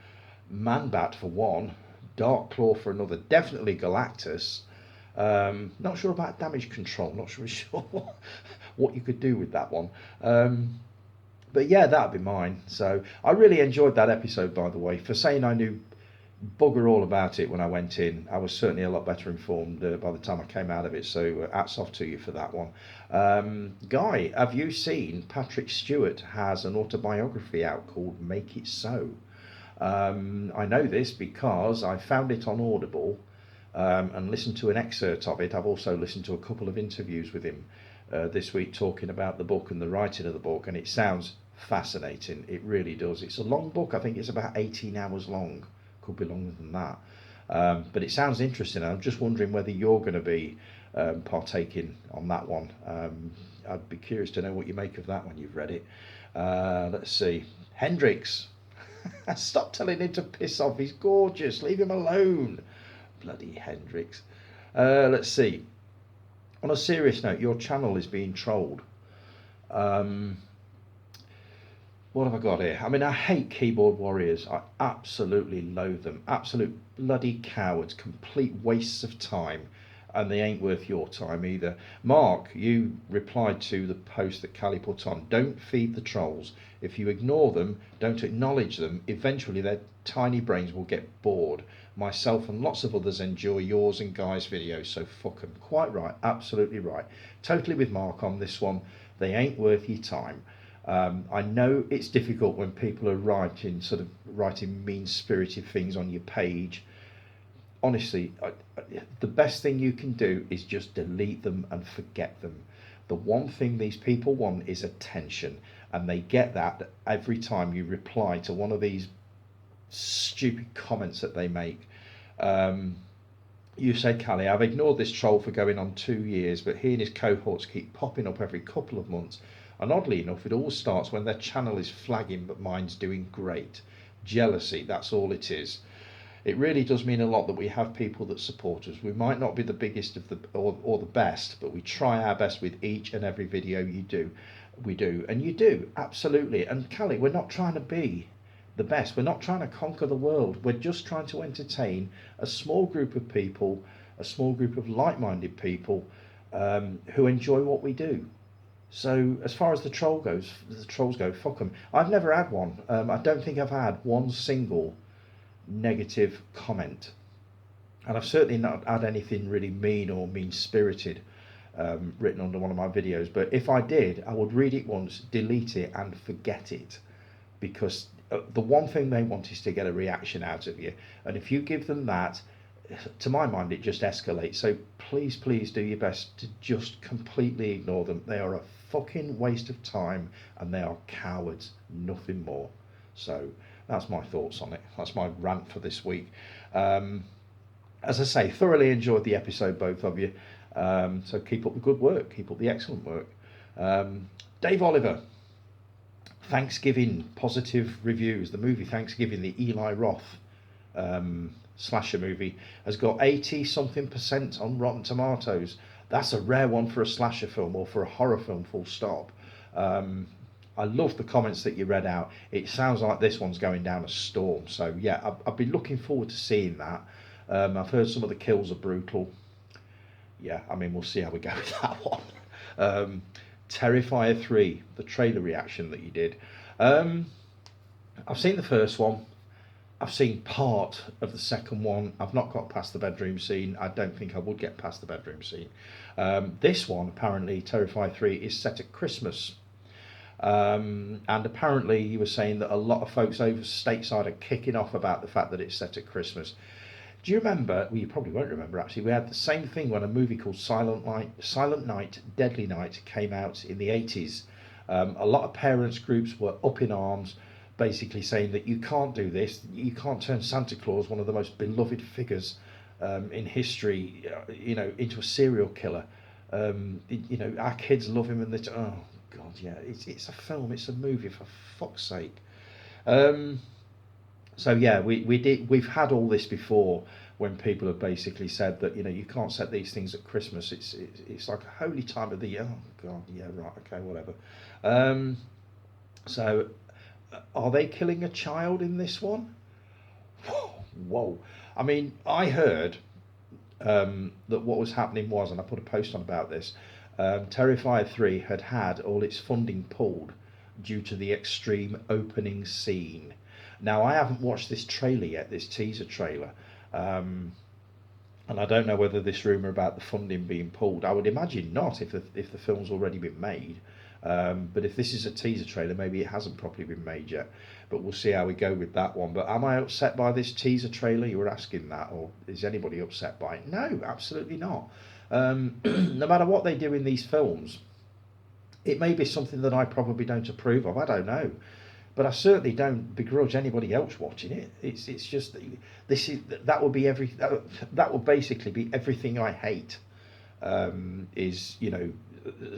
Man-Bat for one, Dark Claw for another, definitely Galactus. Not sure about Damage Control, not really sure what you could do with that one. But yeah, that'd be mine. So I really enjoyed that episode, by the way. For saying I knew bugger all about it when I went in. I was certainly a lot better informed by the time I came out of it. So hats off to you for that one. Guy, have you seen Patrick Stewart has an autobiography out called Make It So? I know this because I found it on Audible and listened to an excerpt of it. I've also listened to a couple of interviews with him this week talking about the book and the writing of the book, and it sounds fascinating. It really does. It's a long book. I think it's about 18 hours long. Could be longer than that. But it sounds interesting. I'm just wondering whether you're going to be partaking on that one. I'd be curious to know what you make of that when you've read it. Let's see. Hendrix. Stop telling him to piss off. He's gorgeous. Leave him alone. Bloody Hendrix. Let's see. On a serious note, your channel is being trolled. What have I got here? I mean, I hate keyboard warriors. I absolutely loathe them. Absolute bloody cowards. Complete wastes of time. And they ain't worth your time either. Mark, you replied to the post that Callie put on. Don't feed the trolls. If you ignore them, don't acknowledge them, eventually their tiny brains will get bored. Myself and lots of others enjoy yours and Guy's videos, so fuck them. Quite right. Absolutely right. Totally with Mark on this one. They ain't worth your time. I know it's difficult when people are writing mean-spirited things on your page. Honestly, the best thing you can do is just delete them and forget them. The one thing these people want is attention, and they get that every time you reply to one of these stupid comments that they make. You said, Callie, I've ignored this troll for going on 2 years, but he and his cohorts keep popping up every couple of months. And oddly enough, it all starts when their channel is flagging, but mine's doing great. Jealousy, that's all it is. It really does mean a lot that we have people that support us. We might not be the biggest of or the best, but we try our best with each and every video you do. We do, and you do, absolutely. And Callie, we're not trying to be the best. We're not trying to conquer the world. We're just trying to entertain a small group of people, a small group of like-minded people who enjoy what we do. So as far as the trolls go, fuck them. I've never had one. I don't think I've had one single negative comment, and I've certainly not had anything really mean or mean-spirited written under one of my videos. But if I did, I would read it once, delete it, and forget it, because the one thing they want is to get a reaction out of you, and if you give them that, to my mind, it just escalates. So please do your best to just completely ignore them. They are a fucking waste of time, and they are cowards, nothing more. So that's my thoughts on it. That's my rant for this week. As I say, thoroughly enjoyed the episode, both of you. So keep up the good work. Keep up the excellent work. Dave Oliver, Thanksgiving positive reviews. The movie Thanksgiving, the Eli Roth slasher movie, has got 80-something% on Rotten Tomatoes. That's a rare one for a slasher film or for a horror film, full stop. I love the comments that you read out. It sounds like this one's going down a storm. So yeah, I've been looking forward to seeing that. I've heard some of the kills are brutal. Yeah, I mean, we'll see how we go with that one. Terrifier 3, the trailer reaction that you did. I've seen the first one. I've seen part of the second one. I've not got past the bedroom scene. I don't think I would get past the bedroom scene. This one, apparently, Terrifier 3, is set at Christmas. And apparently you were saying that a lot of folks over stateside are kicking off about the fact that it's set at Christmas. Do you remember, well, you probably won't remember actually, we had the same thing when a movie called Silent Night, Deadly Night came out in the 80s. A lot of parents groups were up in arms, basically saying that you can't do this, you can't turn Santa Claus, one of the most beloved figures in history, into a serial killer. Our kids love him, and they oh God, yeah, it's a film, it's a movie, for fuck's sake. So yeah, we've had all this before, when people have basically said that you can't set these things at Christmas. It's like a holy time of the year. Oh God, yeah, right, okay, whatever. So are they killing a child in this one? Whoa. I mean, I heard that what was happening was, and I put a post on about this, Terrifier 3 had all its funding pulled due to the extreme opening scene. Now, I haven't watched this trailer yet, this teaser trailer. Um, and I don't know whether this rumor about the funding being pulled. I would imagine not if the film's already been made. But if this is a teaser trailer, maybe it hasn't properly been made yet. But we'll see how we go with that one. But am I upset by this teaser trailer? You were asking that, or is anybody upset by it? No, absolutely not. No matter what they do in these films, it may be something that I probably don't approve of. I don't know, but I certainly don't begrudge anybody else watching it. It's just this is that would be that would basically be everything I hate. Is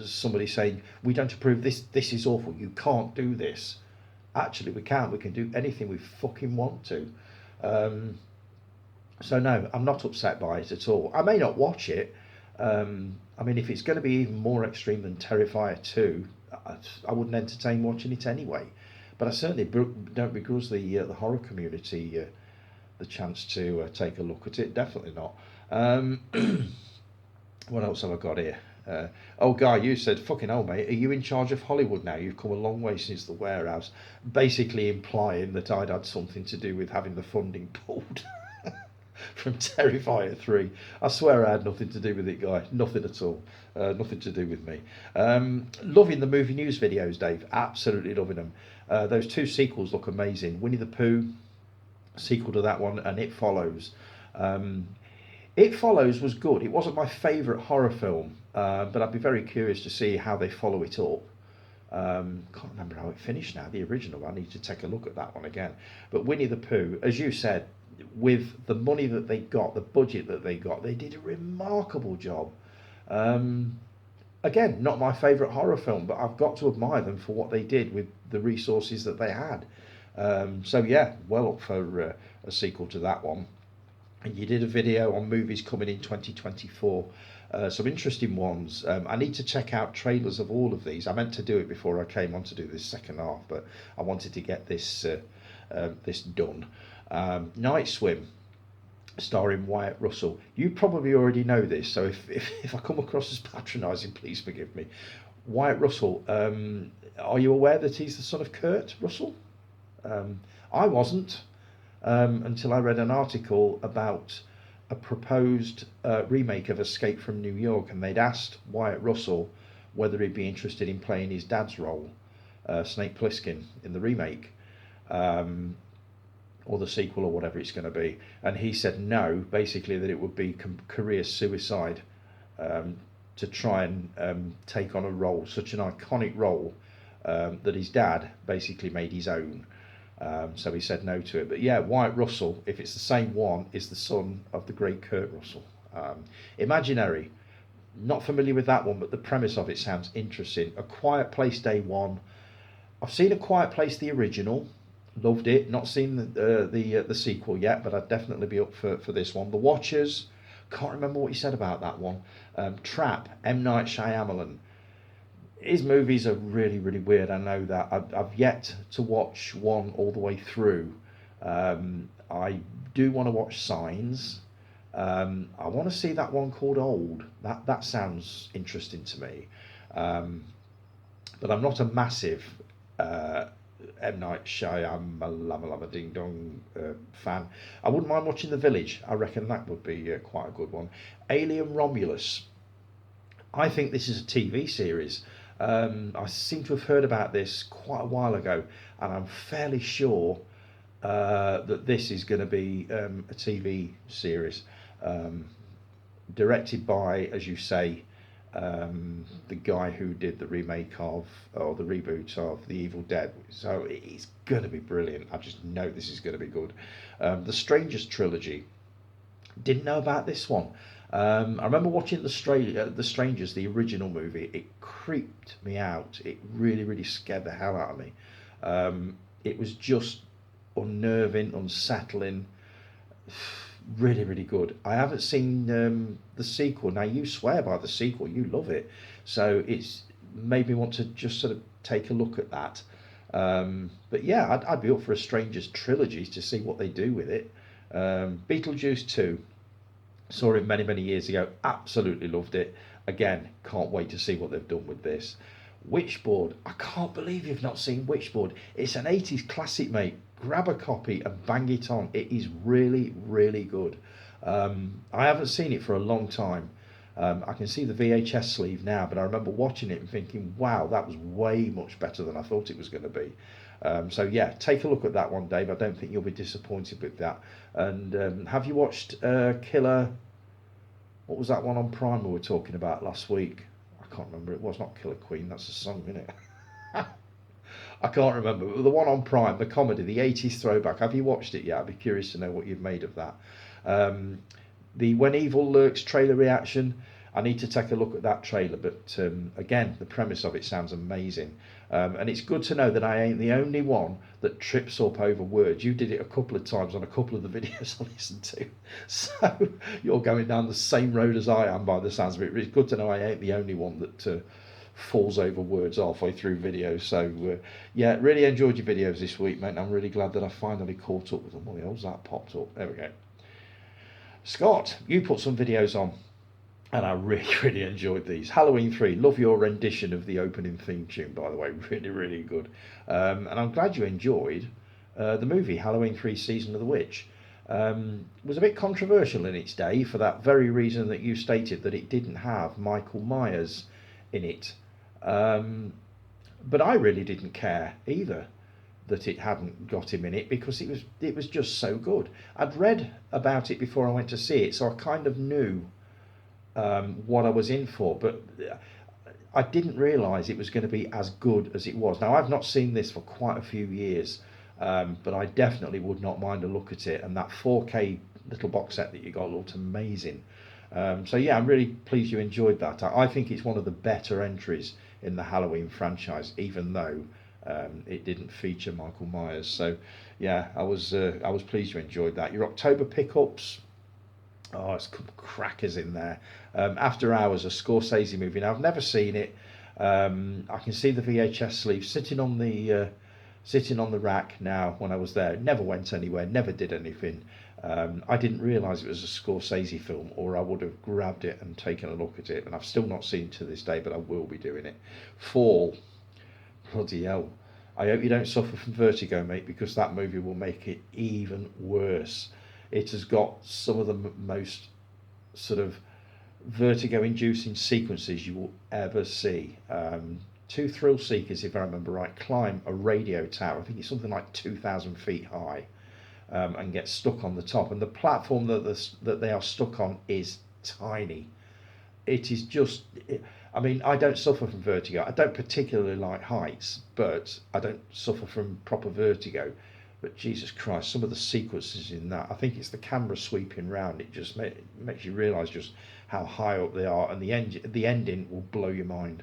somebody saying we don't approve this. This is awful. You can't do this. Actually, we can. We can do anything we fucking want to. So no, I'm not upset by it at all. I may not watch it. I mean, if it's going to be even more extreme than Terrifier 2, I wouldn't entertain watching it anyway. But I certainly don't begrudge the horror community the chance to take a look at it. Definitely not. What else have I got here? Oh, Guy, you said, fucking hell, mate, are you in charge of Hollywood now? You've come a long way since The Warehouse. Basically implying that I'd had something to do with having the funding pulled from Terrifier 3. I swear I had nothing to do with it, Guy. Nothing at all. Nothing to do with me. Loving the movie news videos, Dave. Absolutely loving them. Those two sequels look amazing. Winnie the Pooh, sequel to that one, and It Follows. It Follows was good. It wasn't my favourite horror film, but I'd be very curious to see how they follow it up. Can't remember how it finished now, the original. I need to take a look at that one again. But Winnie the Pooh, as you said, with the money that they got, the budget that they got, they did a remarkable job. Again, not my favourite horror film, but I've got to admire them for what they did with the resources that they had. So yeah, well up for a sequel to that one. And you did a video on movies coming in 2024. Some interesting ones. I need to check out trailers of all of these. I meant to do it before I came on to do this second half, but I wanted to get this done. Night Swim, starring Wyatt Russell. You probably already know this, so if I come across as patronising, please forgive me. Wyatt Russell, are you aware that he's the son of Kurt Russell? I wasn't. Until I read an article about a proposed remake of Escape from New York, and they'd asked Wyatt Russell whether he'd be interested in playing his dad's role, Snake Plissken, in the remake, or the sequel, or whatever it's going to be. And he said no, basically that it would be career suicide to try and take on a role, such an iconic role that his dad basically made his own. So he said no to it. But yeah, Wyatt Russell, if it's the same one, is the son of the great Kurt Russell. Imaginary, not familiar with that one, but the premise of it sounds interesting. A Quiet Place Day One. I've seen A Quiet Place, the original, loved it. Not seen the sequel yet, but I'd definitely be up for this one. The Watchers, can't remember what he said about that one. Trap, M. Night Shyamalan. His movies are really, really weird. I know that. I've yet to watch one all the way through. I do want to watch Signs. I want to see that one called Old. That sounds interesting to me. But I'm not a massive M. Night Shyamalan Ding Dong fan. I wouldn't mind watching The Village. I reckon that would be quite a good one. Alien Romulus. I think this is a TV series. I seem to have heard about this quite a while ago, and I'm fairly sure that this is going to be a TV series directed by, as you say, the guy who did the remake of, or the reboot of The Evil Dead. So it's going to be brilliant. I just know this is going to be good. The Strangers trilogy. Didn't know about this one. I remember watching The Strangers, the original movie. It creeped me out. It really, really scared the hell out of me. It was just unnerving, unsettling. Really, really good. I haven't seen the sequel. Now, you swear by the sequel. You love it. So it's made me want to just sort of take a look at that. But yeah, I'd be up for a Strangers trilogy to see what they do with it. Beetlejuice 2. Saw it many, many years ago. Absolutely loved it. Again, can't wait to see what they've done with this. Witchboard. I can't believe you've not seen Witchboard. It's an 80s classic, mate. grab a copy and bang it on. It is really, really good. I haven't seen it for a long time. I can see the VHS sleeve now, but I remember watching it and thinking, wow, that was way much better than I thought it was going to be. So yeah, take a look at that one, Dave. I don't think you'll be disappointed with that. And have you watched Killer? What was that one on Prime we were talking about last week? I can't remember. It was not Killer Queen. That's a song, isn't it? I can't remember. But the one on Prime, the comedy, the 80s throwback. Have you watched it yet? I'd be curious to know what you've made of that. Um, the When Evil Lurks trailer reaction. I need to take a look at that trailer, but again, the premise of it sounds amazing. And it's good to know that I ain't the only one that trips up over words. You did it a couple of times on a couple of the videos I listened to. So you're going down the same road as I am by the sounds of it. It's good to know I ain't the only one that falls over words halfway through videos. So yeah, really enjoyed your videos this week, mate. And I'm really glad that I finally caught up with them. What the hell's that popped up? There we go. Scott, you put some videos on, and I really, really enjoyed these. Halloween 3, love your rendition of the opening theme tune, by the way. Really, really good. And I'm glad you enjoyed the movie, Halloween 3 Season of the Witch. Was a bit controversial in its day for that very reason that you stated, that it didn't have Michael Myers in it. But I really didn't care either that it hadn't got him in it, because it was just so good. I'd read about it before I went to see it, so I kind of knew what I was in for, but I didn't realise it was going to be as good as it was. Now, I've not seen this for quite a few years, but I definitely would not mind a look at it, and that 4K little box set that you got looked amazing. So yeah, I'm really pleased you enjoyed that. I think it's one of the better entries in the Halloween franchise, even though it didn't feature Michael Myers. So yeah, I was pleased you enjoyed that. Your October pickups, oh, it's crackers in there. After Hours, a Scorsese movie. Now, I've never seen it. I can see the VHS sleeve sitting on the rack now. When I was there, it never went anywhere, never did anything. I didn't realise it was a Scorsese film, or I would have grabbed it and taken a look at it. And I've still not seen it to this day, but I will be doing it. Fall, bloody hell. I hope you don't suffer from vertigo, mate, because that movie will make it even worse. It has got some of the most sort of vertigo-inducing sequences you will ever see. Two thrill seekers, if I remember right, climb a radio tower. I think it's something like 2,000 feet high, and get stuck on the top. And the platform that they are stuck on is tiny. It is just... I mean, I don't suffer from vertigo. I don't particularly like heights, but I don't suffer from proper vertigo. But Jesus Christ, some of the sequences in that, I think it's the camera sweeping round, it just makes you realise just how high up they are, and the ending will blow your mind.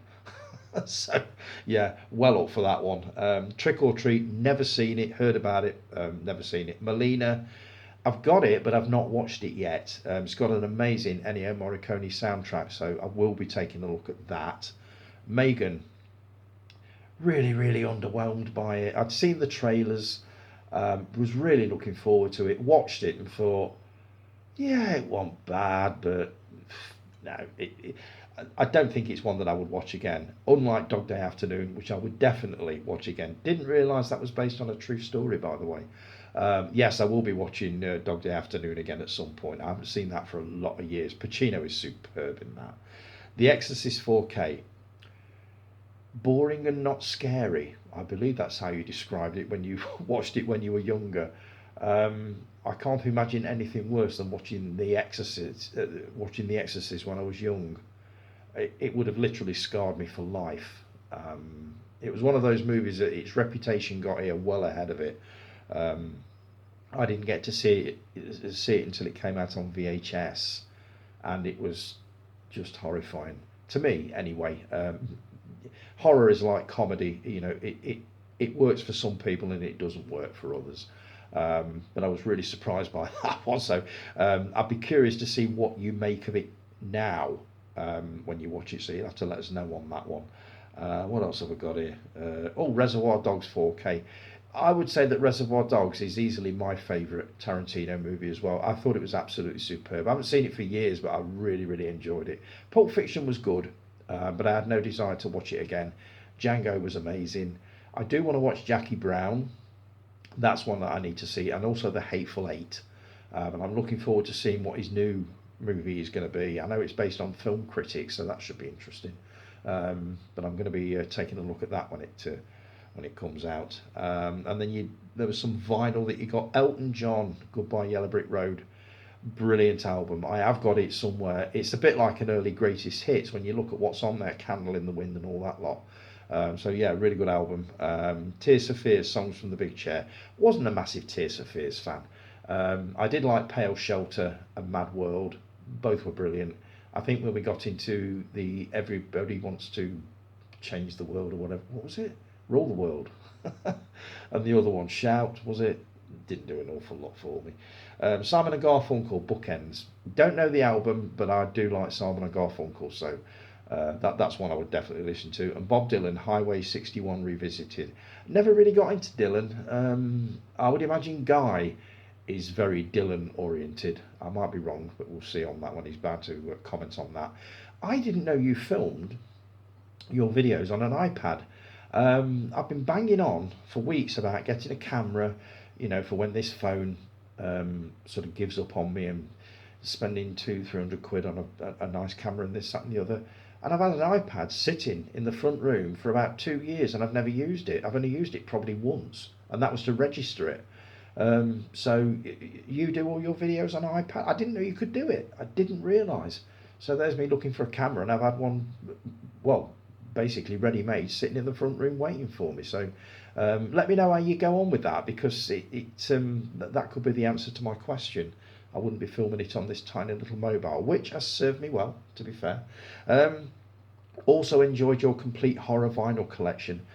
So, yeah, well up for that one. Trick or Treat, never seen it, heard about it, never seen it. Melina, I've got it, but I've not watched it yet. It's got an amazing Ennio Morricone soundtrack, so I will be taking a look at that. Megan, really, really underwhelmed by it. I'd seen the trailers. Was really looking forward to it, watched it and thought, yeah, it wasn't bad, but no, I don't think it's one that I would watch again, unlike Dog Day Afternoon, which I would definitely watch again. Didn't realise that was based on a true story, by the way. Yes, I will be watching Dog Day Afternoon again at some point. I haven't seen that for a lot of years. Pacino is superb in that. The Exorcist 4K, boring and not scary. I believe that's how you described it when you watched it when you were younger. I can't imagine anything worse than watching The Exorcist. Watching The Exorcist when I was young, it would have literally scarred me for life. It was one of those movies that its reputation got here well ahead of it. I didn't get to see it until it came out on VHS, and it was just horrifying to me. Anyway, horror is like comedy. You know, it works for some people and it doesn't work for others. But I was really surprised by that one. So I'd be curious to see what you make of it now when you watch it. So you'll have to let us know on that one. What else have I got here? Reservoir Dogs 4K. I would say that Reservoir Dogs is easily my favourite Tarantino movie as well. I thought it was absolutely superb. I haven't seen it for years, but I really, really enjoyed it. Pulp Fiction was good, but I had no desire to watch it again. Django was amazing. I do want to watch Jackie Brown. That's one that I need to see, and also The Hateful Eight. And I'm looking forward to seeing what his new movie is going to be. I know it's based on film critics, so that should be interesting. But I'm going to be taking a look at that when it comes out. And then there was some vinyl that you got. Elton John, Goodbye Yellow Brick Road. Brilliant album. I have got it somewhere. It's a bit like an early greatest hits when you look at what's on there, Candle in the Wind and all that lot. So yeah, really good album. Tears for Fears, Songs from the Big Chair. Wasn't a massive Tears for Fears fan. I did like Pale Shelter and Mad World. Both were brilliant. I think when we got into the Everybody Wants to Change the World or whatever, what was it? Rule the World. And the other one, Shout, was it? Didn't do an awful lot for me. Simon and Garfunkel, Bookends. Don't know the album, but I do like Simon and Garfunkel, so that's one I would definitely listen to. And Bob Dylan, Highway 61 Revisited. Never really got into Dylan. I would imagine Guy is very Dylan oriented. I might be wrong, but we'll see on that one. He's bound to comment on that. I didn't know you filmed your videos on an iPad. I've been banging on for weeks about getting a camera, for when this phone sort of gives up on me, and spending 200-300 quid on a nice camera and this, that, and the other. And I've had an iPad sitting in the front room for about 2 years, and I've never used it. I've only used it probably once, and that was to register it. So you do all your videos on iPad? I didn't know you could do it. I didn't realise. So there's me looking for a camera, and I've had one, well, basically ready-made, sitting in the front room waiting for me. So let me know how you go on with that, because that could be the answer to my question. I wouldn't be filming it on this tiny little mobile, which has served me well, to be fair. Also enjoyed your complete horror vinyl collection.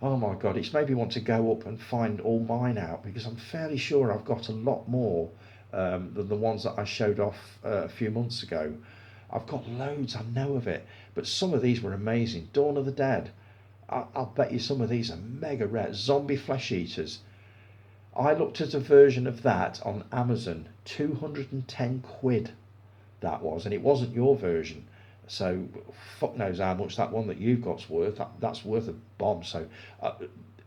Oh my God, it's made me want to go up and find all mine out, because I'm fairly sure I've got a lot more than the ones that I showed off a few months ago. I've got loads, I know of it, but some of these were amazing. Dawn of the Dead, I'll bet you some of these are mega rare. Zombie Flesh Eaters, I looked at a version of that on Amazon, 210 quid that was, and it wasn't your version. So fuck knows how much that one that you've got's worth. That's worth a bomb. So,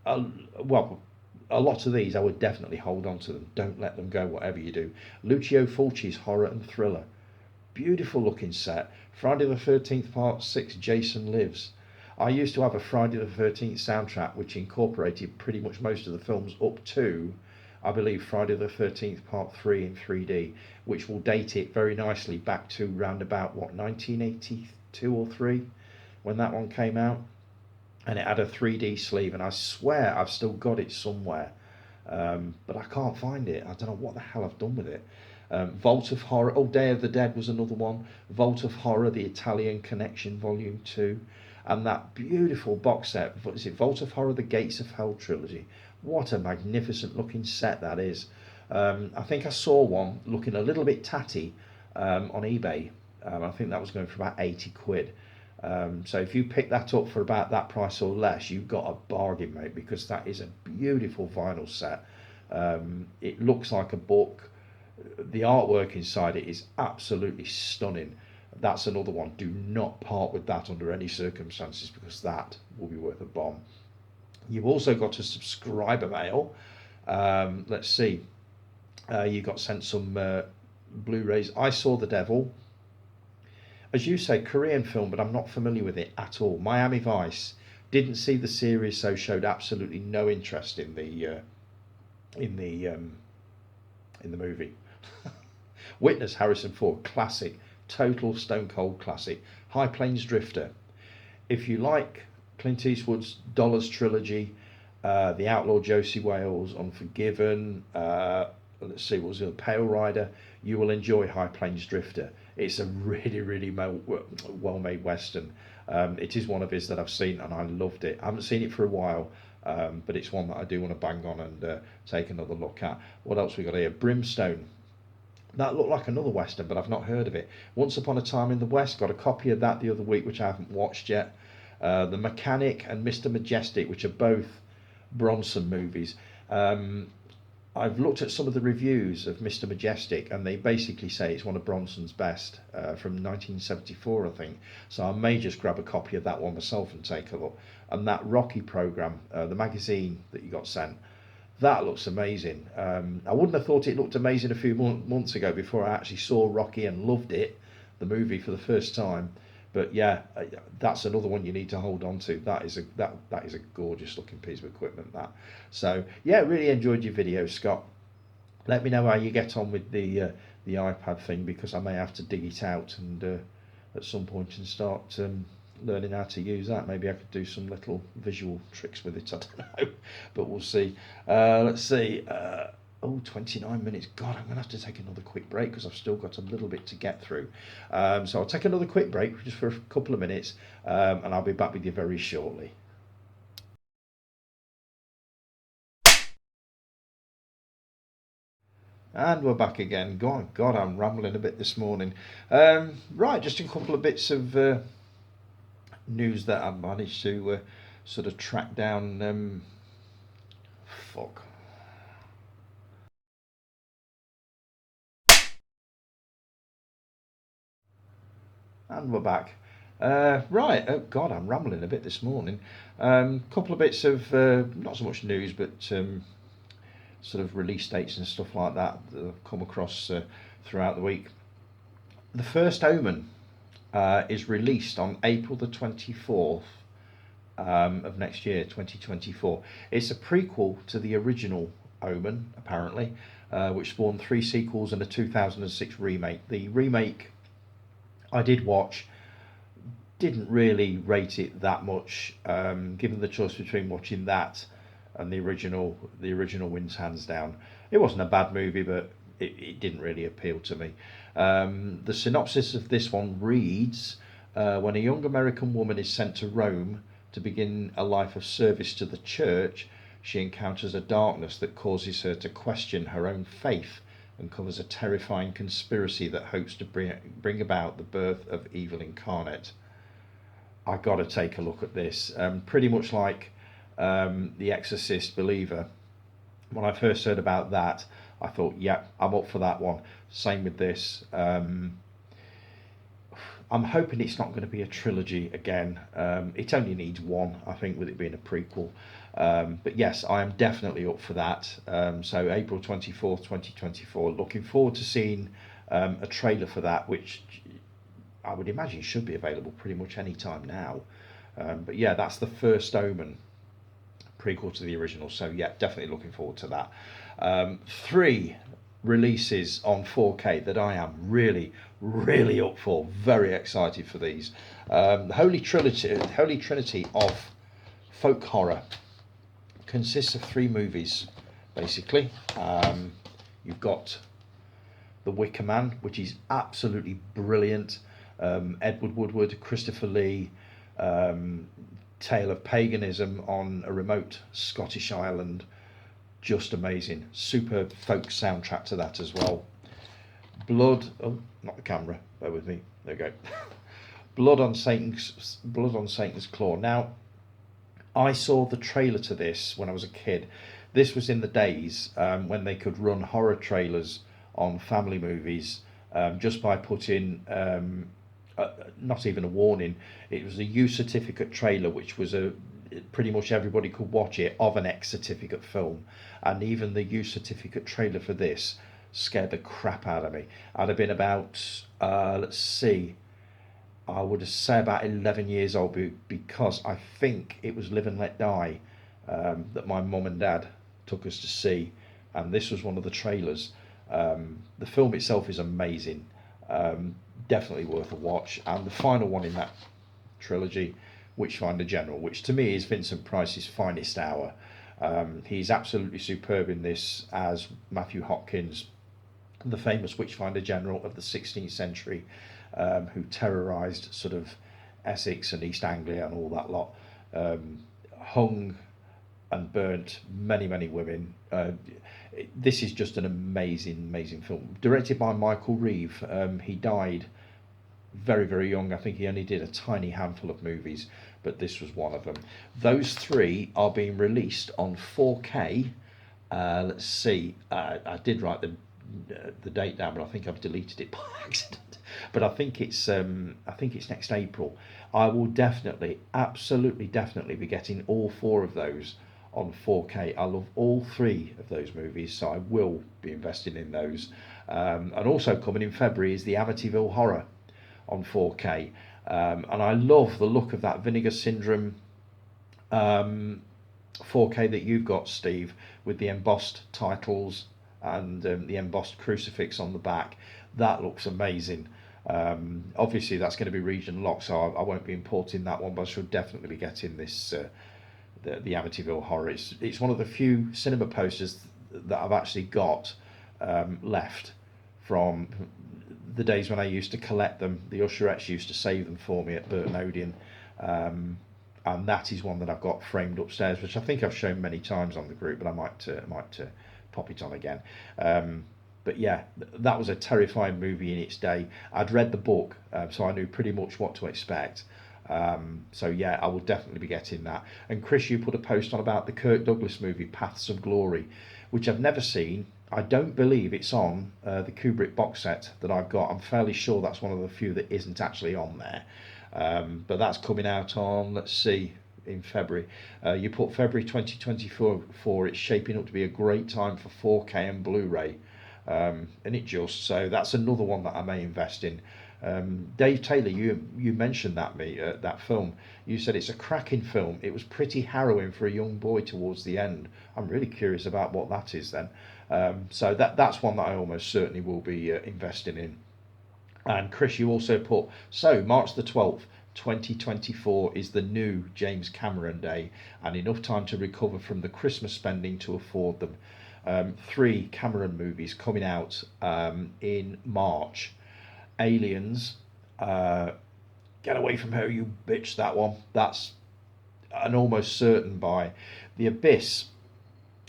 well, a lot of these I would definitely hold on to them. Don't let them go, whatever you do. Lucio Fulci's Horror and Thriller, beautiful looking set. Friday the 13th Part 6, Jason Lives. I used to have a Friday the 13th soundtrack which incorporated pretty much most of the films up to, I believe, Friday the 13th Part 3 in 3D, which will date it very nicely back to round about, 1982 or 3, when that one came out. And it had a 3D sleeve, and I swear I've still got it somewhere. But I can't find it. I don't know what the hell I've done with it. Vault of Horror, Day of the Dead was another one. Vault of Horror, The Italian Connection, Volume 2. And that beautiful box set, is it Vault of Horror, The Gates of Hell trilogy? What a magnificent looking set that is. I think I saw one looking a little bit tatty on eBay. I think that was going for about 80 quid. So if you pick that up for about that price or less, you've got a bargain, mate, because that is a beautiful vinyl set. It looks like a book. The artwork inside it is absolutely stunning. That's another one. Do not part with that under any circumstances, because that will be worth a bomb. You've also got a subscriber mail. Let's see. You got sent some Blu-rays. I Saw the Devil. As you say, Korean film, but I'm not familiar with it at all. Miami Vice. Didn't see the series, so showed absolutely no interest in the movie. Witness, Harrison Ford, classic, total stone cold classic. High Plains Drifter. If you like Clint Eastwood's Dollars trilogy, The Outlaw Josie Wales, Unforgiven, let's see, what was it, Pale Rider, you will enjoy High Plains Drifter. It's a really, really well-made Western. It is one of his that I've seen, and I loved it. I haven't seen it for a while, but it's one that I do want to bang on and take another look at. What else we got here? Brimstone. That looked like another Western, but I've not heard of it. Once Upon a Time in the West, got a copy of that the other week, which I haven't watched yet. The Mechanic and Mr. Majestic, which are both Bronson movies. I've looked at some of the reviews of Mr. Majestic, and they basically say it's one of Bronson's best, from 1974, I think. So I may just grab a copy of that one myself and take a look. And that Rocky programme, the magazine that you got sent, That looks amazing. I wouldn't have thought it looked amazing a few months ago before I actually saw Rocky and loved it, the movie, for the first time. But yeah, that's another one you need to hold on to. That is a gorgeous looking piece of equipment. That. So yeah, really enjoyed your video, Scott. Let me know how you get on with the iPad thing, because I may have to dig it out and at some point and start learning how to use that. Maybe I could do some little visual tricks with it. I don't know, but we'll see. Let's see. Oh, 29 minutes. God, I'm going to have to take another quick break because I've still got a little bit to get through. So I'll take another quick break just for a couple of minutes, and I'll be back with you very shortly. And we're back again. God, I'm rambling a bit this morning. Right, just a couple of bits of news that I've managed to sort of track down. Fuck. And we're back. Right, oh God, I'm rambling a bit this morning. Couple of bits of not so much news, but sort of release dates and stuff like that that I've come across throughout the week. The first Omen is released on April the 24th of next year, 2024. It's a prequel to the original Omen, apparently, which spawned 3 sequels and a 2006 remake. The remake I did watch, didn't really rate it that much. Given the choice between watching that and the original wins hands down. It wasn't a bad movie, but it didn't really appeal to me. The synopsis of this one reads: when a young American woman is sent to Rome to begin a life of service to the church, she encounters a darkness that causes her to question her own faith and covers a terrifying conspiracy that hopes to bring about the birth of evil incarnate. I got to take a look at this. Pretty much like The Exorcist Believer. When I first heard about that, I thought, yeah, I'm up for that one. Same with this. I'm hoping it's not going to be a trilogy again. It only needs one, I think, with it being a prequel. But yes, I am definitely up for that. So April 24th, 2024. Looking forward to seeing a trailer for that, which I would imagine should be available pretty much any time now. But yeah, that's the first Omen, prequel to the original. So yeah, definitely looking forward to that. 3 releases on 4K that I am really up for. Very excited for these. The Holy Trinity of folk horror consists of 3 movies, basically. You've got The Wicker Man, which is absolutely brilliant. Edward Woodward, Christopher Lee, tale of paganism on a remote Scottish island. Just amazing. Superb folk soundtrack to that as well. Blood, oh, not the camera, bear with me, there we go. Blood on Satan's Claw. Now, I saw the trailer to this when I was a kid. This was in the days when they could run horror trailers on family movies just by putting not even a warning. It was a U certificate trailer, which was pretty much everybody could watch it, of an X certificate film. And even the U certificate trailer for this scared the crap out of me. I'd have been about let's see, I would say about 11 years old, because I think it was Live and Let Die that my mum and dad took us to see, and this was one of the trailers. The film itself is amazing, definitely worth a watch. And the final one in that trilogy, Witchfinder General, which to me is Vincent Price's finest hour. He's absolutely superb in this as Matthew Hopkins, the famous Witchfinder General of the 16th century, who terrorised sort of Essex and East Anglia and all that lot. Hung and burnt many women. This is just an amazing film. Directed by Michael Reeve. He died very young. I think he only did a tiny handful of movies, but this was one of them. Those 3 are being released on 4K. Let's see. I did write the date down, but I think I've deleted it by accident. But I think it's next April. I will absolutely definitely be getting all 4 of those on 4K. I love all three of those movies, so I will be investing in those. And also coming in February is the Amityville Horror on 4K. And I love the look of that Vinegar Syndrome 4K that you've got, Steve, with the embossed titles and the embossed crucifix on the back. That looks amazing. Obviously, that's going to be region locked, so I won't be importing that one, but I should definitely be getting this the Amityville Horror. It's one of the few cinema posters that I've actually got left from the days when I used to collect them. The usherettes used to save them for me at Burton Odeon. And that is one that I've got framed upstairs, which I think I've shown many times on the group, but I might pop it on again. But yeah, that was a terrifying movie in its day. I'd read the book, so I knew pretty much what to expect. So yeah, I will definitely be getting that. And Chris, you put a post on about the Kirk Douglas movie Paths of Glory, which I've never seen. I don't believe it's on the Kubrick box set that I've got. I'm fairly sure that's one of the few that isn't actually on there. But that's coming out on, let's see, in February. You put February 2024. It's shaping up to be a great time for 4K and Blu-ray. And it just, so that's another one that I may invest in. Dave Taylor, you mentioned that film. You said it's a cracking film. It was pretty harrowing for a young boy towards the end. I'm really curious about what that is then. So that's one that I almost certainly will be investing in. And Chris, you also put, so March the 12th, 2024 is the new James Cameron day, and enough time to recover from the Christmas spending to afford them. 3 Cameron movies coming out in March. Aliens, Get Away From Her, You Bitch, that one. That's an almost certain buy. The Abyss,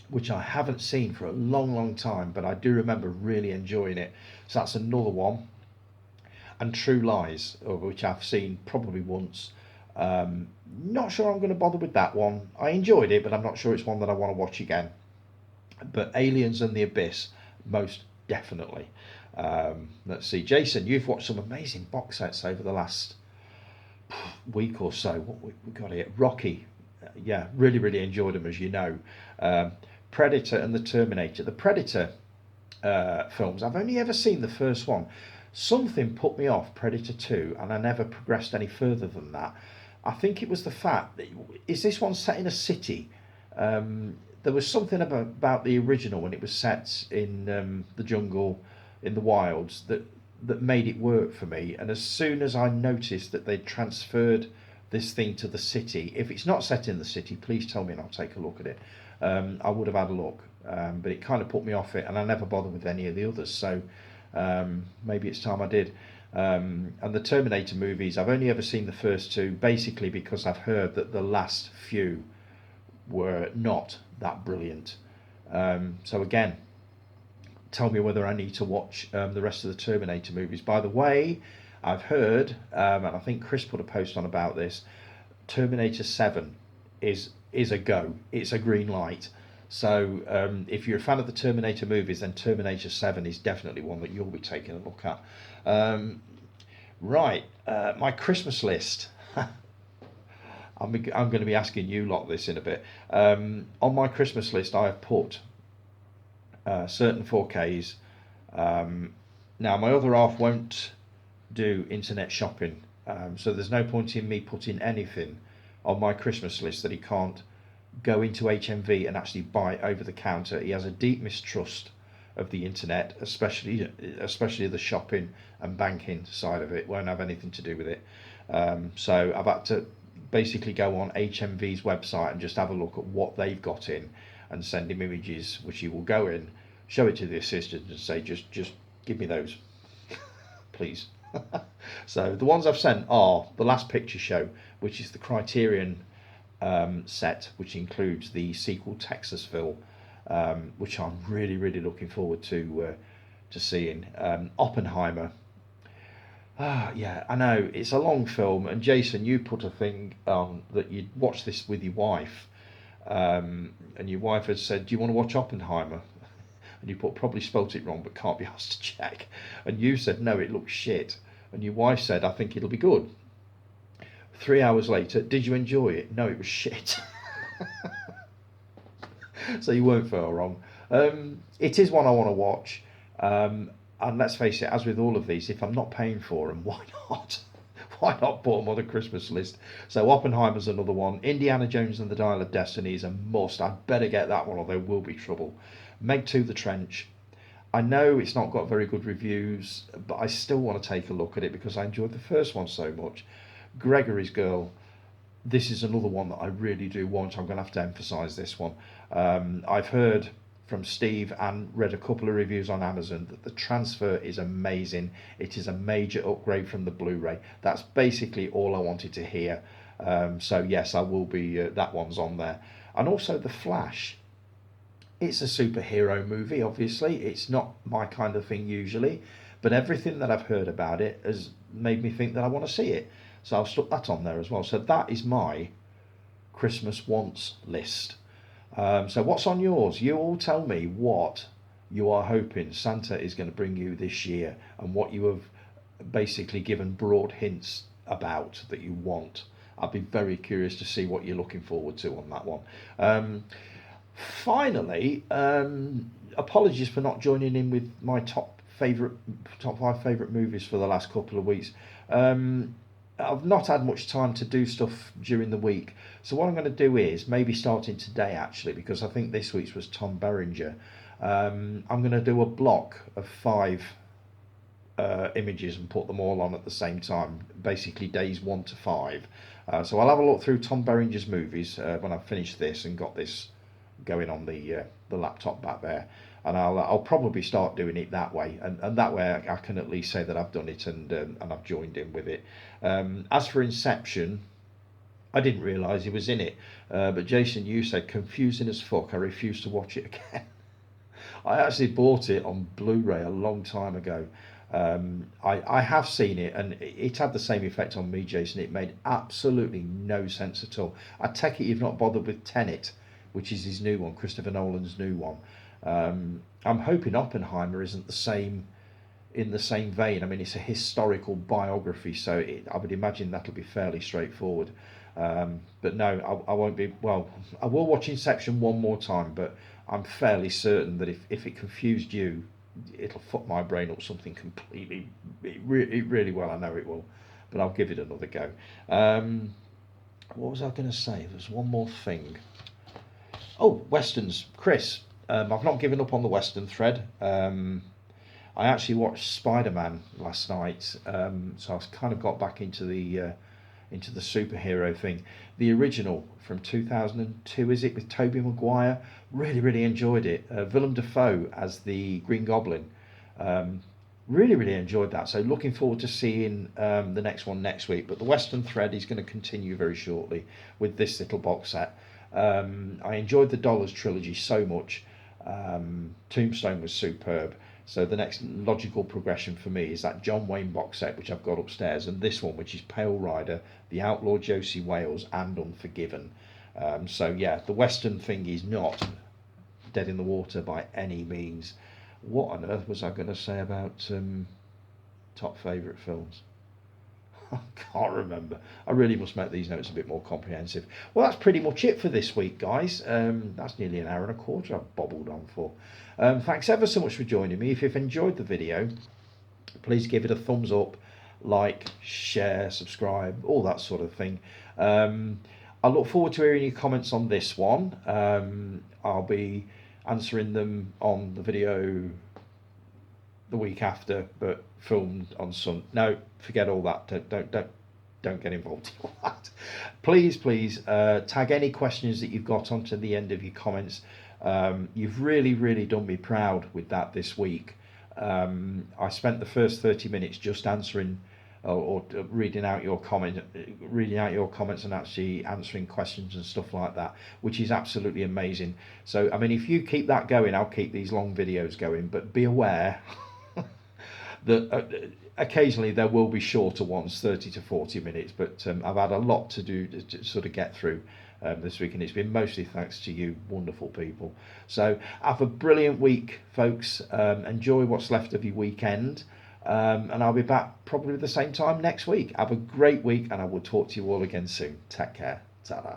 which I haven't seen for a long time, but I do remember really enjoying it. So that's another one. And True Lies, which I've seen probably once. Not sure I'm going to bother with that one. I enjoyed it, but I'm not sure it's one that I want to watch again. But Aliens and The Abyss, most definitely. Let's see, Jason, you've watched some amazing box sets over the last week or so. What we got here? Rocky, yeah, really enjoyed them, as you know. Predator and the Terminator. The Predator films, I've only ever seen the first one. Something put me off Predator 2, and I never progressed any further than that. I think it was the fact that, is this one set in a city? There was something about the original when it was set in the jungle, in the wilds, that made it work for me. And as soon as I noticed that they'd transferred this thing to the city, if it's not set in the city, please tell me and I'll take a look at it. I would have had a look, but it kind of put me off it, and I never bothered with any of the others. So maybe it's time I did. And the Terminator movies, I've only ever seen the first 2, basically because I've heard that the last few were not that brilliant. So again, tell me whether I need to watch the rest of the Terminator movies. By the way, I've heard, and I think Chris put a post on about this, Terminator 7 is a go. It's a green light. So if you're a fan of the Terminator movies, then Terminator 7 is definitely one that you'll be taking a look at. Right, my Christmas list. I'm going to be asking you lot this in a bit. On my Christmas list, I have put certain 4Ks. Now, my other half won't do internet shopping, so there's no point in me putting anything on my Christmas list that he can't go into HMV and actually buy over the counter. He has a deep mistrust of the internet, especially the shopping and banking side of it. Won't have anything to do with it. So I've had to basically go on HMV's website and just have a look at what they've got in and send him images, which he will go in, show it to the assistant and say, just give me those, please. So the ones I've sent are The Last Picture Show, which is the Criterion set, which includes the sequel Texasville, which I'm really looking forward to seeing. Oppenheimer. Yeah, I know it's a long film, and Jason, you put a thing that you'd watch this with your wife, and your wife had said, "Do you want to watch Oppenheimer?" And you put, probably spelt it wrong, but can't be asked to check. And you said, "No, it looks shit." And your wife said, "I think it'll be good." 3 hours later, did you enjoy it? No, it was shit. So you weren't far wrong. It is one I want to watch. And let's face it, as with all of these, if I'm not paying for them, why not? Why not put them on the Christmas list? So Oppenheimer's another one. Indiana Jones and the Dial of Destiny is a must. I'd better get that one or there will be trouble. Meg 2 The Trench. I know it's not got very good reviews, but I still want to take a look at it because I enjoyed the first one so much. Gregory's Girl. This is another one that I really do want. I'm going to have to emphasise this one. I've heard from Steve and read a couple of reviews on Amazon that the transfer is amazing. It is a major upgrade from the Blu-ray. That's basically all I wanted to hear. So yes, I will be. That one's on there, and also The Flash. It's a superhero movie. Obviously, it's not my kind of thing usually, but everything that I've heard about it has made me think that I want to see it. So I'll stuck that on there as well. So that is my Christmas wants list. So what's on yours? You all tell me what you are hoping Santa is going to bring you this year and what you have basically given broad hints about that you want. I'd be very curious to see what you're looking forward to on that one. Finally, apologies for not joining in with my top 5 favourite movies for the last couple of weeks. I've not had much time to do stuff during the week. So what I'm going to do is, maybe starting today actually, because I think this week's was Tom Berenger, I'm going to do a block of 5 images and put them all on at the same time, basically days 1 to 5. So I'll have a look through Tom Berenger's movies when I've finished this and got this going on the laptop back there. And I'll probably start doing it that way, and that way I can at least say that I've done it and I've joined in with it. As for Inception, I didn't realise he was in it, but Jason, you said confusing as fuck. I refuse to watch it again. I actually bought it on Blu-ray a long time ago. I have seen it, and it had the same effect on me, Jason. It made absolutely no sense at all. I take it you've not bothered with Tenet, which is his new one, Christopher Nolan's new one. I'm hoping Oppenheimer isn't in the same vein. I mean, it's a historical biography, so I would imagine that'll be fairly straightforward. But no, I won't be. Well, I will watch Inception one more time, but I'm fairly certain that if it confused you, it'll fuck my brain up something completely. It really well, I know it will, but I'll give it another go. What was I going to say? There's one more thing. Oh, westerns, Chris. I've not given up on the western thread. I actually watched Spider-Man last night, so I've kind of got back into the superhero thing. The original from 2002, is it, with Tobey Maguire? Really enjoyed it. Willem Dafoe as the Green Goblin. Really enjoyed that. So looking forward to seeing the next one next week. But the western thread is going to continue very shortly with this little box set. I enjoyed the Dollars trilogy so much. Tombstone was superb. So the next logical progression for me is that John Wayne box set, which I've got upstairs, and this one, which is Pale Rider, The Outlaw Josie Wales, and Unforgiven. So yeah, the western thing is not dead in the water by any means. What on earth was I going to say about top favourite films? I can't remember. I really must make these notes a bit more comprehensive. Well, that's pretty much it for this week, guys. That's nearly an hour and a quarter I've bobbled on for. Thanks ever so much for joining me. If you've enjoyed the video, please give it a thumbs up, like, share, subscribe, all that sort of thing. I look forward to hearing your comments on this one. I'll be answering them on the video the week after, but filmed on some. No, forget all that. Don't get involved in all that. Please tag any questions that you've got onto the end of your comments. You've really done me proud with that this week. I spent the first 30 minutes just answering or reading out your comments and actually answering questions and stuff like that, which is absolutely amazing. So I mean, if you keep that going, I'll keep these long videos going, but be aware that occasionally there will be shorter ones, 30 to 40 minutes, but I've had a lot to do to sort of get through this week, and it's been mostly thanks to you wonderful people. So have a brilliant week, folks. Enjoy what's left of your weekend, and I'll be back probably at the same time next week. Have a great week, and I will talk to you all again soon. Take care. Ta-da.